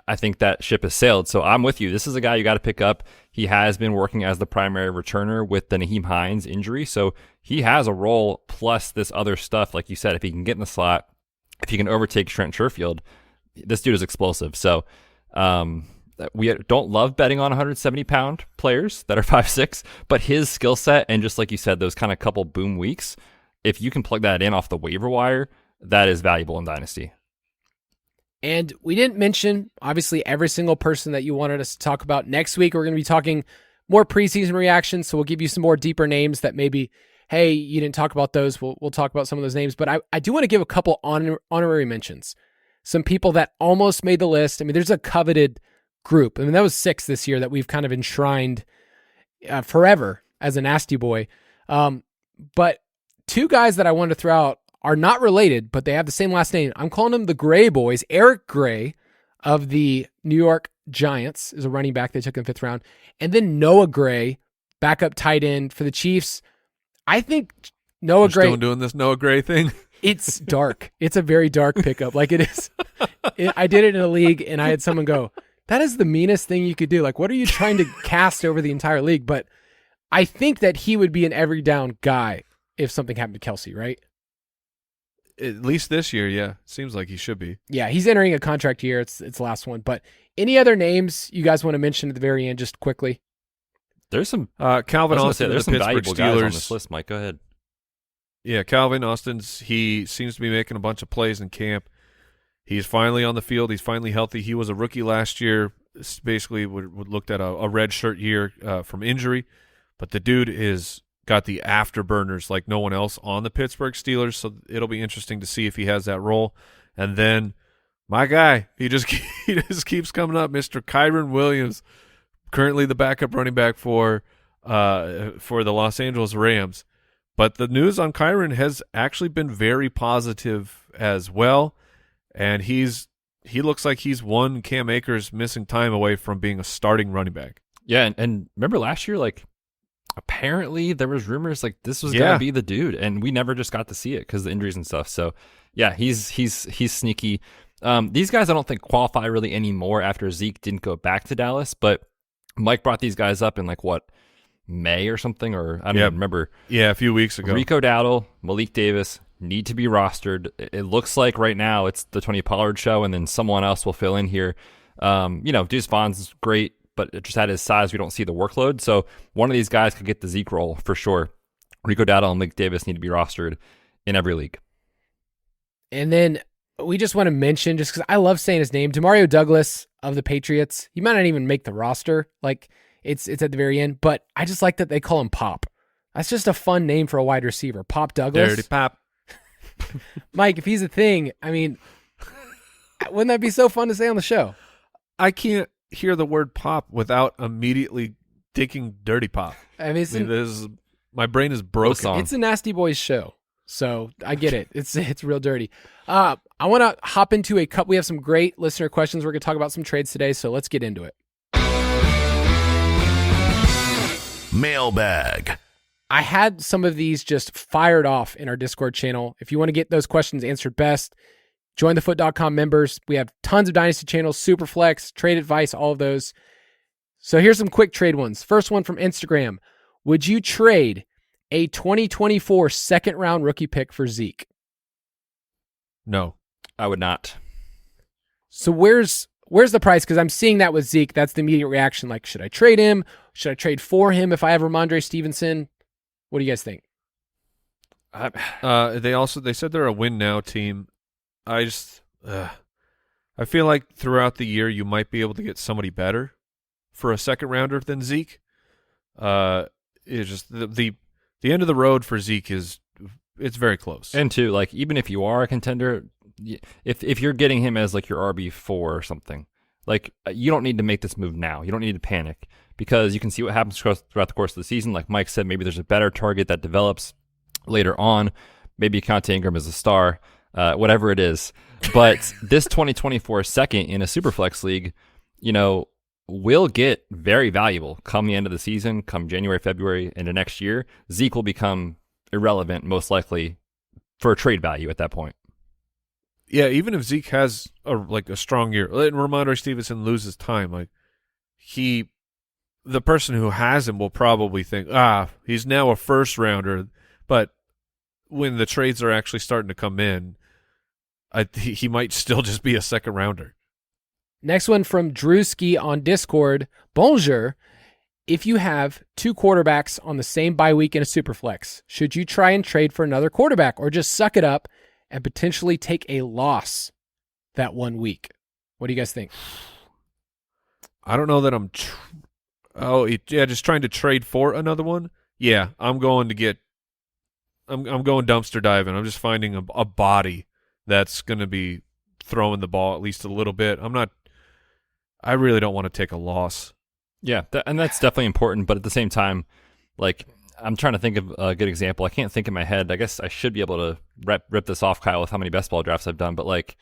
I think that ship has sailed. So I'm with you. This is a guy you got to pick up. He has been working as the primary returner with the Nyheim Hines injury, so he has a role plus this other stuff. Like you said, if he can get in the slot, if he can overtake Trent Sherfield, this dude is explosive. So we don't love betting on 170-pound players that are 5'6", but his skill set and just like you said, those kind of couple boom weeks, if you can plug that in off the waiver wire, that is valuable in Dynasty. And we didn't mention, obviously, every single person that you wanted us to talk about. Next week, we're going to be talking more preseason reactions, so we'll give you some more deeper names that maybe, hey, you didn't talk about those. We'll talk about some of those names. But I do want to give a couple honorary mentions. Some people that almost made the list. I mean, there's a coveted group. I mean, that was 6 this year that we've kind of enshrined forever as a nasty boy. But 2 guys that I wanted to throw out are not related, but they have the same last name. I'm calling them the Gray Boys. Eric Gray of the New York Giants is a running back they took in the 5th round. And then Noah Gray, backup tight end for the Chiefs. I think Noah Gray... Still doing this Noah Gray thing? It's dark. It's a very dark pickup. Like it is. I did it in a league, and I had someone go, that is the meanest thing you could do. Like, what are you trying to cast over the entire league? But I think that he would be an every down guy if something happened to Kelsey, right? At least this year, yeah. Seems like he should be. Yeah, he's entering a contract year. It's the last one. But any other names you guys want to mention at the very end, just quickly? There's some Calvin Austin. There's the some valuable Steelers. guys on this list. Mike, go ahead. Yeah, Calvin Austin's. He seems to be making a bunch of plays in camp. He's finally on the field. He's finally healthy. He was a rookie last year. Basically, would looked at a red shirt year from injury, but the dude is got the afterburners like no one else on the Pittsburgh Steelers, so it'll be interesting to see if he has that role. And then my guy, he just keeps coming up, Mr. Kyren Williams, currently the backup running back for the Los Angeles Rams. But the news on Kyren has actually been very positive as well, and he looks like he's one Cam Akers missing time away from being a starting running back. Yeah, and remember last year, like, apparently there was rumors like this was gonna be the dude, and we never just got to see it because of the injuries and stuff. So yeah, he's sneaky. These guys I don't think qualify really anymore after Zeke didn't go back to Dallas, but Mike brought these guys up in like what May or something, or I don't even remember. Yeah, a few weeks ago. Rico Dowdle, Malik Davis need to be rostered. It looks like right now it's the Tony Pollard show, and then someone else will fill in here. Deuce Vaughn's great, but it just at his size, we don't see the workload. So one of these guys could get the Zeke role for sure. Rico Dowdle and Malik Davis need to be rostered in every league. And then we just want to mention, just because I love saying his name, Demario Douglas of the Patriots. He might not even make the roster. Like, it's at the very end, but I just like that they call him Pop. That's just a fun name for a wide receiver. Pop Douglas. Dirty Pop. Mike, if he's a thing, I mean, wouldn't that be so fun to say on the show? I can't hear the word pop without immediately thinking Dirty Pop. My brain is broken. It's a Nasty Boys show, so I get it. It's real dirty. I want to hop into a cup. We have some great listener questions. We're going to talk about some trades today, so let's get into it. Mailbag. I had some of these just fired off in our Discord channel. If you want to get those questions answered best, join the foot.com members. We have tons of Dynasty channels, Superflex, trade advice, all of those. So here's some quick trade ones. First one from Instagram. Would you trade a 2024 second round rookie pick for Zeke? No. I would not. So where's the price? Because I'm seeing that with Zeke. That's the immediate reaction. Like, should I trade him? Should I trade for him if I have Ramondre Stevenson? What do you guys think? They said they're a win now team. I feel like throughout the year you might be able to get somebody better for a second rounder than Zeke. It's just the end of the road for Zeke it's very close. And two, like, even if you are a contender, if you're getting him as like your RB4 or something, like, you don't need to make this move now. You don't need to panic, because you can see what happens throughout the course of the season. Like Mike said, maybe there's a better target that develops later on. Maybe Keaontay Ingram is a star, whatever it is. But this 2024 second in a Superflex league, will get very valuable come the end of the season, come January, February, into next year. Zeke will become irrelevant, most likely, for a trade value at that point. Yeah, even if Zeke has a strong year, and Ramondre Stevenson loses time, like, the person who has him will probably think, he's now a first rounder. But when the trades are actually starting to come in, he might still just be a second rounder. Next one from Drewski on Discord. Bonjour. If you have two quarterbacks on the same bye week in a Superflex, should you try and trade for another quarterback, or just suck it up and potentially take a loss that 1 week? What do you guys think? I don't know that I'm just trying to trade for another one. Yeah, I'm going dumpster diving. I'm just finding a body that's going to be throwing the ball at least a little bit. I really don't want to take a loss. Yeah, and that's definitely important. But at the same time, like, I'm trying to think of a good example. I can't think in my head. I guess I should be able to rip this off, Kyle, with how many best ball drafts I've done. But, like,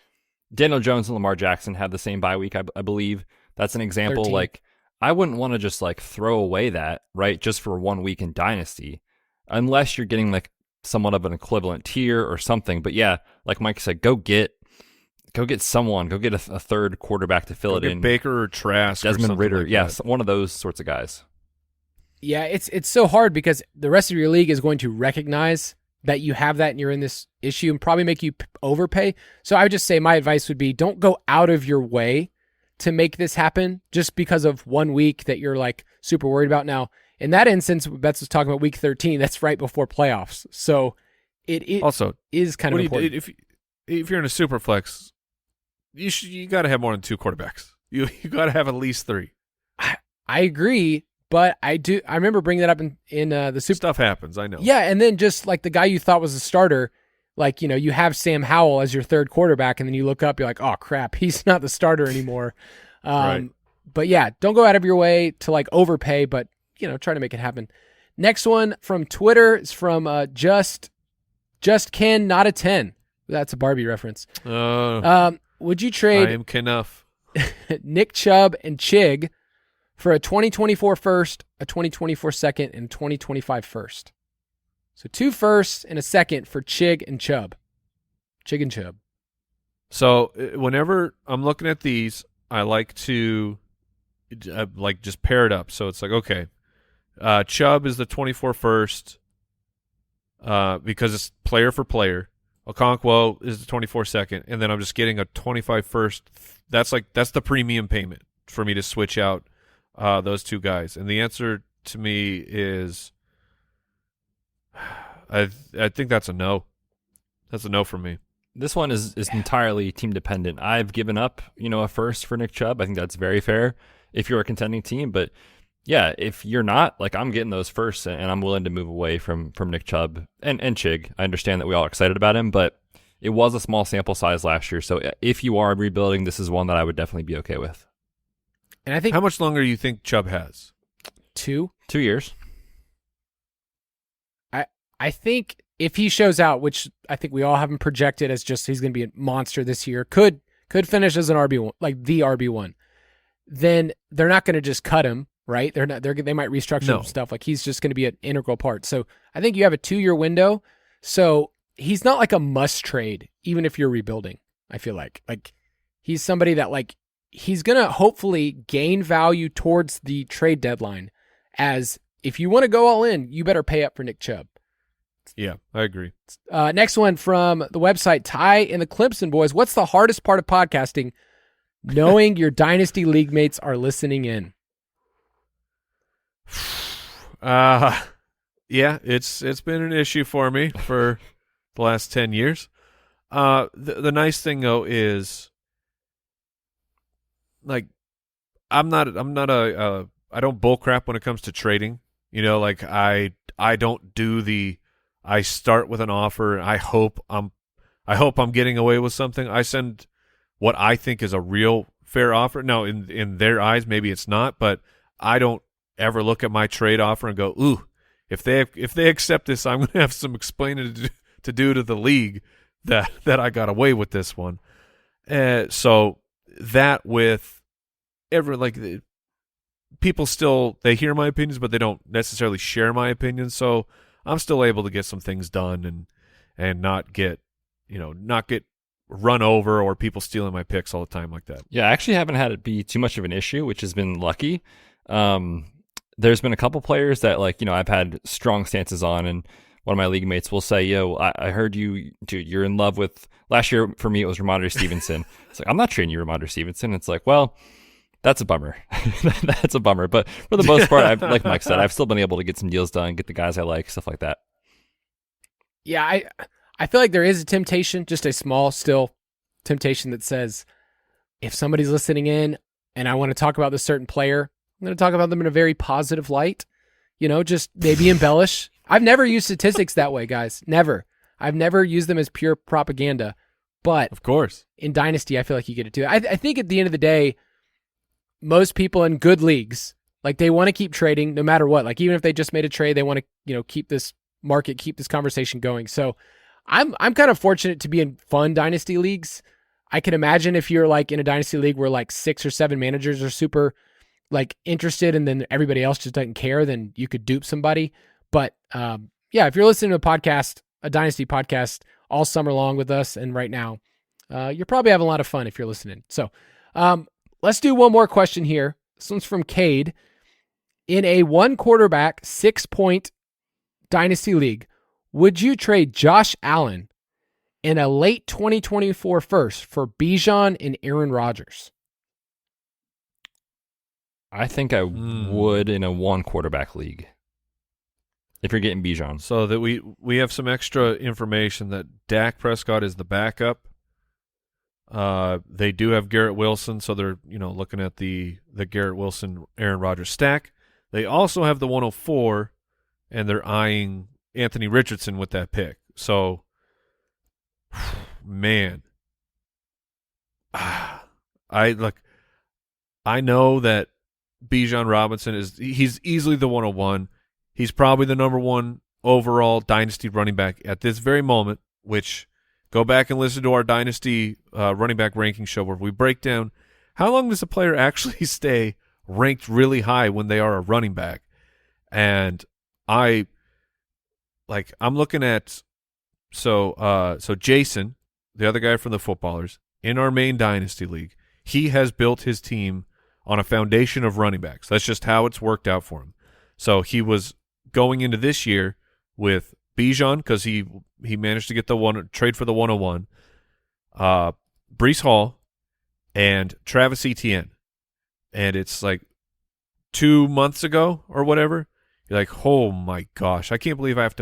Daniel Jones and Lamar Jackson had the same bye week, I believe. That's an example. 13. Like, I wouldn't want to just, like, throw away that, right, just for 1 week in Dynasty, unless you're getting, like, somewhat of an equivalent tier or something. But, yeah, like Mike said, go get someone. Go get a third quarterback to fill it in. Baker or Trask, Desmond or Ridder. like Yes, one of those sorts of guys. Yeah, it's so hard because the rest of your league is going to recognize that you have that and you're in this issue and probably make you overpay. So I would just say my advice would be, don't go out of your way to make this happen just because of 1 week that you're like super worried about. Now, in that instance, Betz was talking about week 13. That's right before playoffs. So it also is kind of important. If you're in a super flex, you got to have more than two quarterbacks. You got to have at least three. I agree, but I remember bringing that up in the super stuff happens. I know. Yeah, and then just like the guy you thought was a starter, like, you have Sam Howell as your third quarterback, and then you look up, you're like, oh crap, he's not the starter anymore. Right. But yeah, don't go out of your way to like overpay, but try to make it happen. Next one from Twitter is from just Ken, not a 10. That's a Barbie reference. Would you trade I am Kenuff. Nick Chubb and Chig for a 2024 first, a 2024 second, and 2025 first? So 2 firsts and a second for Chig and Chubb. Chig and Chubb. So whenever I'm looking at these, I like to just pair it up. So it's like, okay, Chubb is the 24 first because it's player for player. Okonkwo is the 24 second, and then I'm just getting a 25 first. That's the premium payment for me to switch out those two guys. And the answer to me is I think that's a no. That's a no for me. This one is entirely team dependent. I've given up, a first for Nick Chubb. I think that's very fair if you're a contending team. But yeah, if you're not, I'm getting those first, and I'm willing to move away from Nick Chubb and Chig. I understand that we all are excited about him, but it was a small sample size last year. So if you are rebuilding, this is one that I would definitely be okay with. And I think how much longer do you think Chubb has? 2 years. I think if he shows out, which I think we all have him projected as just he's going to be a monster this year, could finish as an RB1, the RB1, then they're not going to just cut him, right? They might restructure some stuff. He's just going to be an integral part. So I think you have a 2-year window. So he's not like a must trade, even if you're rebuilding. I feel like he's somebody that he's going to hopefully gain value towards the trade deadline. As if you want to go all in, you better pay up for Nick Chubb. Yeah, I agree. Next one from the website, Ty and the Clemson Boys. What's the hardest part of podcasting? Knowing your Dynasty league mates are listening in. Yeah, it's been an issue for me for the last 10 years. The nice thing though is I don't bullcrap when it comes to trading. I don't do I start with an offer and I hope I'm getting away with something. I send what I think is a real fair offer. Now, in their eyes, maybe it's not, but I don't ever look at my trade offer and go, ooh, if they accept this, I'm going to have some explaining to do to the league that I got away with this one. So that with people still, they hear my opinions, but they don't necessarily share my opinions. So I'm still able to get some things done and not get run over or people stealing my picks all the time like that. Yeah, I actually haven't had it be too much of an issue, which has been lucky. There's been a couple players that I've had strong stances on, and one of my league mates will say, I heard you, dude, you're in love with, last year for me it was Ramondre Stevenson. It's I'm not trading you Ramondre Stevenson. It's well, that's a bummer. That's a bummer. But for the most part, like Mike said, I've still been able to get some deals done, get the guys I like, stuff like that. Yeah, I feel like there is a temptation, just a small still temptation that says, if somebody's listening in and I want to talk about this certain player, I'm going to talk about them in a very positive light, just maybe embellish. I've never used statistics that way, guys. Never. I've never used them as pure propaganda. But of course, in Dynasty, I feel like you get to do it. I think at the end of the day, most people in good leagues, they want to keep trading no matter what. Even if they just made a trade, they want to, keep this market, keep this conversation going. So I'm kind of fortunate to be in fun Dynasty leagues. I can imagine if you're in a Dynasty league where 6 or 7 managers are super interested and then everybody else just doesn't care, then you could dupe somebody. But yeah, if you're listening to a Dynasty podcast all summer long with us and right now, you're probably having a lot of fun if you're listening. So let's do one more question here. This one's from Cade. In a 1-quarterback, 6-point Dynasty league, would you trade Josh Allen in a late 2024 first for Bijan and Aaron Rodgers? I think I would in a 1-quarterback league. If you're getting Bijan. So that we have some extra information that Dak Prescott is the backup. They do have Garrett Wilson, so they're looking at the Garrett Wilson Aaron Rodgers stack. They also have the 104, and they're eyeing Anthony Richardson with that pick. So, man, I know that Bijan Robinson he's easily the 101. He's probably the number 1 overall Dynasty running back at this very moment, which go back and listen to our Dynasty running back ranking show where we break down how long does a player actually stay ranked really high when they are a running back. And I'm looking at so Jason, the other guy from the Footballers, in our main Dynasty league, he has built his team on a foundation of running backs. That's just how it's worked out for him. So he was going into this year with Bijan because he managed to get the trade for the 101, Breece Hall, and Travis Etienne. And it's like 2 months ago or whatever. You're like, oh my gosh, I can't believe I'm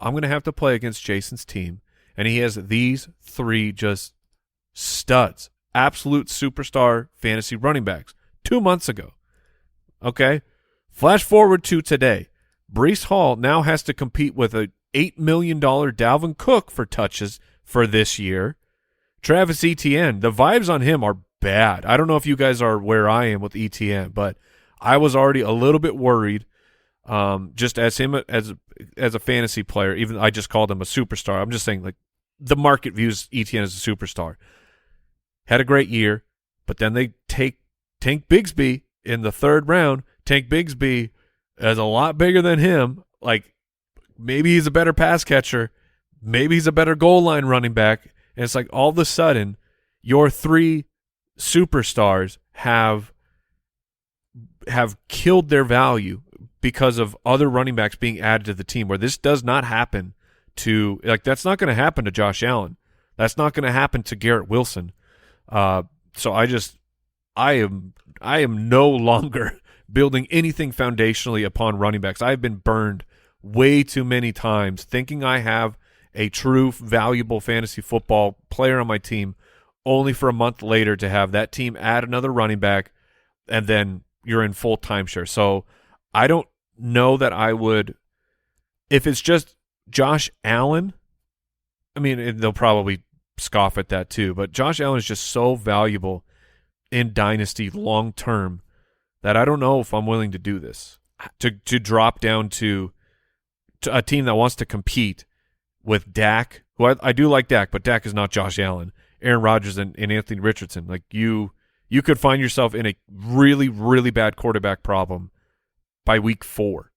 going to have to play against Jason's team. And he has these 3 just studs, absolute superstar fantasy running backs 2 months ago. Okay. Flash forward to today. Breece Hall now has to compete with a $8 million Dalvin Cook for touches for this year. Travis Etienne, the vibes on him are bad. I don't know if you guys are where I am with Etienne, but I was already a little bit worried just as him as a fantasy player. Even I just called him a superstar. I'm just saying, like, the market views Etienne as a superstar. Had a great year, but then they take Tank Bigsby in the 3rd round. Tank Bigsby is a lot bigger than him. Like, maybe he's a better pass catcher. Maybe he's a better goal line running back. And it's like all of a sudden your 3 superstars have killed their value because of other running backs being added to the team, where this does not happen to, like, that's not going to happen to Josh Allen. That's not going to happen to Garrett Wilson. So I am no longer building anything foundationally upon running backs. I've been burned way too many times thinking I have a true valuable fantasy football player on my team, only for a month later to have that team add another running back, and then you're in full timeshare. So I don't know that I would, if it's just Josh Allen, I mean, they'll probably scoff at that too, but Josh Allen is just so valuable in Dynasty long term that I don't know if I'm willing to do this, to drop down to a team that wants to compete with Dak, who I do like Dak, but Dak is not Josh Allen, Aaron Rodgers, and Anthony Richardson. Like, you could find yourself in a really, really bad quarterback problem by week 4.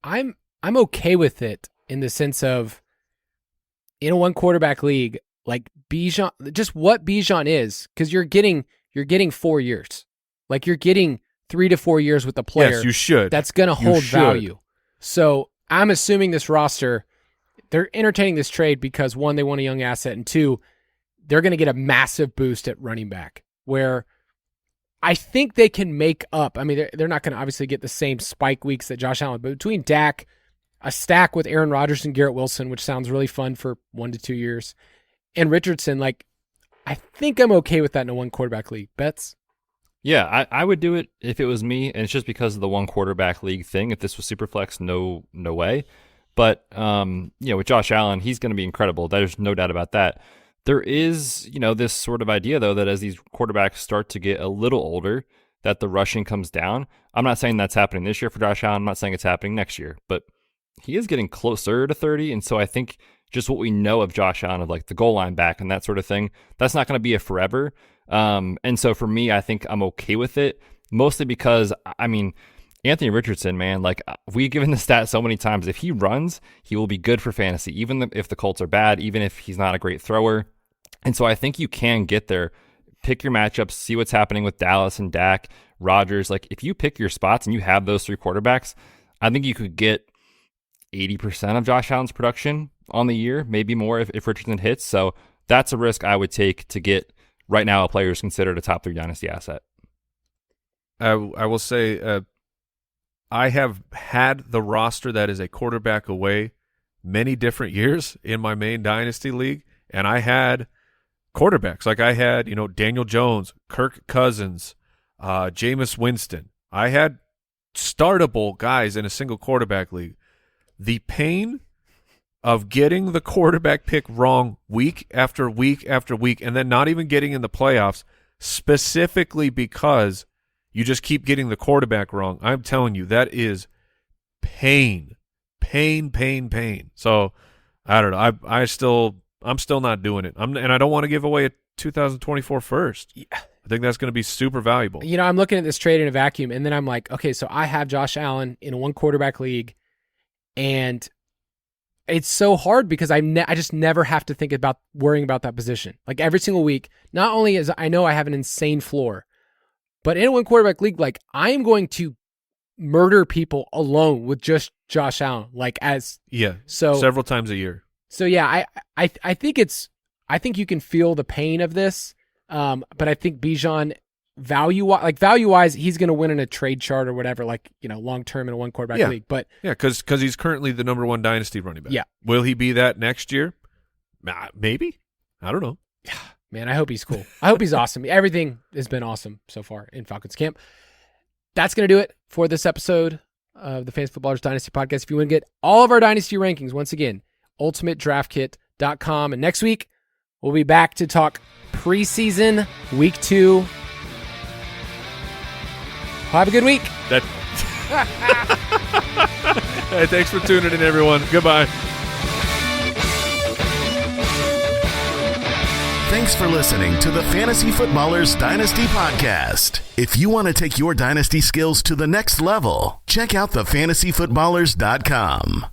I'm okay with it in the sense of, in a 1 quarterback league, like Bijan, just what Bijan is, because you're getting 4 years. Like, you're getting 3 to 4 years with a player. Yes, you should. That's going to hold value. So I'm assuming this roster, they're entertaining this trade because, 1, they want a young asset, and 2, they're going to get a massive boost at running back, where I think they can make up. I mean, they're not going to obviously get the same spike weeks that Josh Allen, but between Dak, a stack with Aaron Rodgers and Garrett Wilson, which sounds really fun for 1 to 2 years, and Richardson, like, I think I'm okay with that in a 1 quarterback league. Betz? Yeah, I would do it if it was me, and it's just because of the 1 quarterback league thing. If this was Superflex, no way. But with Josh Allen, he's going to be incredible. There's no doubt about that. There is, this sort of idea, though, that as these quarterbacks start to get a little older, that the rushing comes down. I'm not saying that's happening this year for Josh Allen. I'm not saying it's happening next year, but he is getting closer to 30. And so I think just what we know of Josh Allen, of like the goal line back and that sort of thing, that's not going to be a forever. And so for me, I think I'm okay with it, mostly because, I mean, Anthony Richardson, man, like, we've given the stat so many times. If he runs, he will be good for fantasy, even if the Colts are bad, even if he's not a great thrower. And so I think you can get there. Pick your matchups, see what's happening with Dallas and Dak, Rodgers. Like, if you pick your spots and you have those 3 quarterbacks, I think you could get 80% of Josh Allen's production on the year, maybe more if Richardson hits. So that's a risk I would take to get, right now, a player who's considered a top 3 dynasty asset. I will say, I have had the roster that is a quarterback away many different years in my main dynasty league, and I had quarterbacks. Like, I had, Daniel Jones, Kirk Cousins, Jameis Winston. I had startable guys in a single quarterback league. The pain of getting the quarterback pick wrong week after week after week, and then not even getting in the playoffs, specifically because you just keep getting the quarterback wrong. I'm telling you, that is pain. So I don't know. I'm still not doing it. And I don't want to give away a 2024 first. Yeah. I think that's going to be super valuable. I'm looking at this trade in a vacuum, and then I'm like, okay, so I have Josh Allen in a 1 quarterback league, and it's so hard because I just never have to think about worrying about that position. Like, every single week, not only is I know I have an insane floor, but in a 1 quarterback league, like, I am going to murder people alone with just Josh Allen. Several times a year. So yeah, I think you can feel the pain of this. But I think Bijan value wise, he's going to win in a trade chart or whatever, long term in a one quarterback league. But because he's currently the number 1 dynasty running back. Yeah. Will he be that next year? Maybe. I don't know. Man, I hope he's cool. I hope he's awesome. Everything has been awesome so far in Falcons camp. That's going to do it for this episode of the Fantasy Footballers Dynasty Podcast. If you want to get all of our Dynasty rankings, once again, ultimatedraftkit.com. And next week, we'll be back to talk preseason week 2. Have a good week. Hey, thanks for tuning in, everyone. Goodbye. Thanks for listening to the Fantasy Footballers Dynasty Podcast. If you want to take your dynasty skills to the next level, check out thefantasyfootballers.com.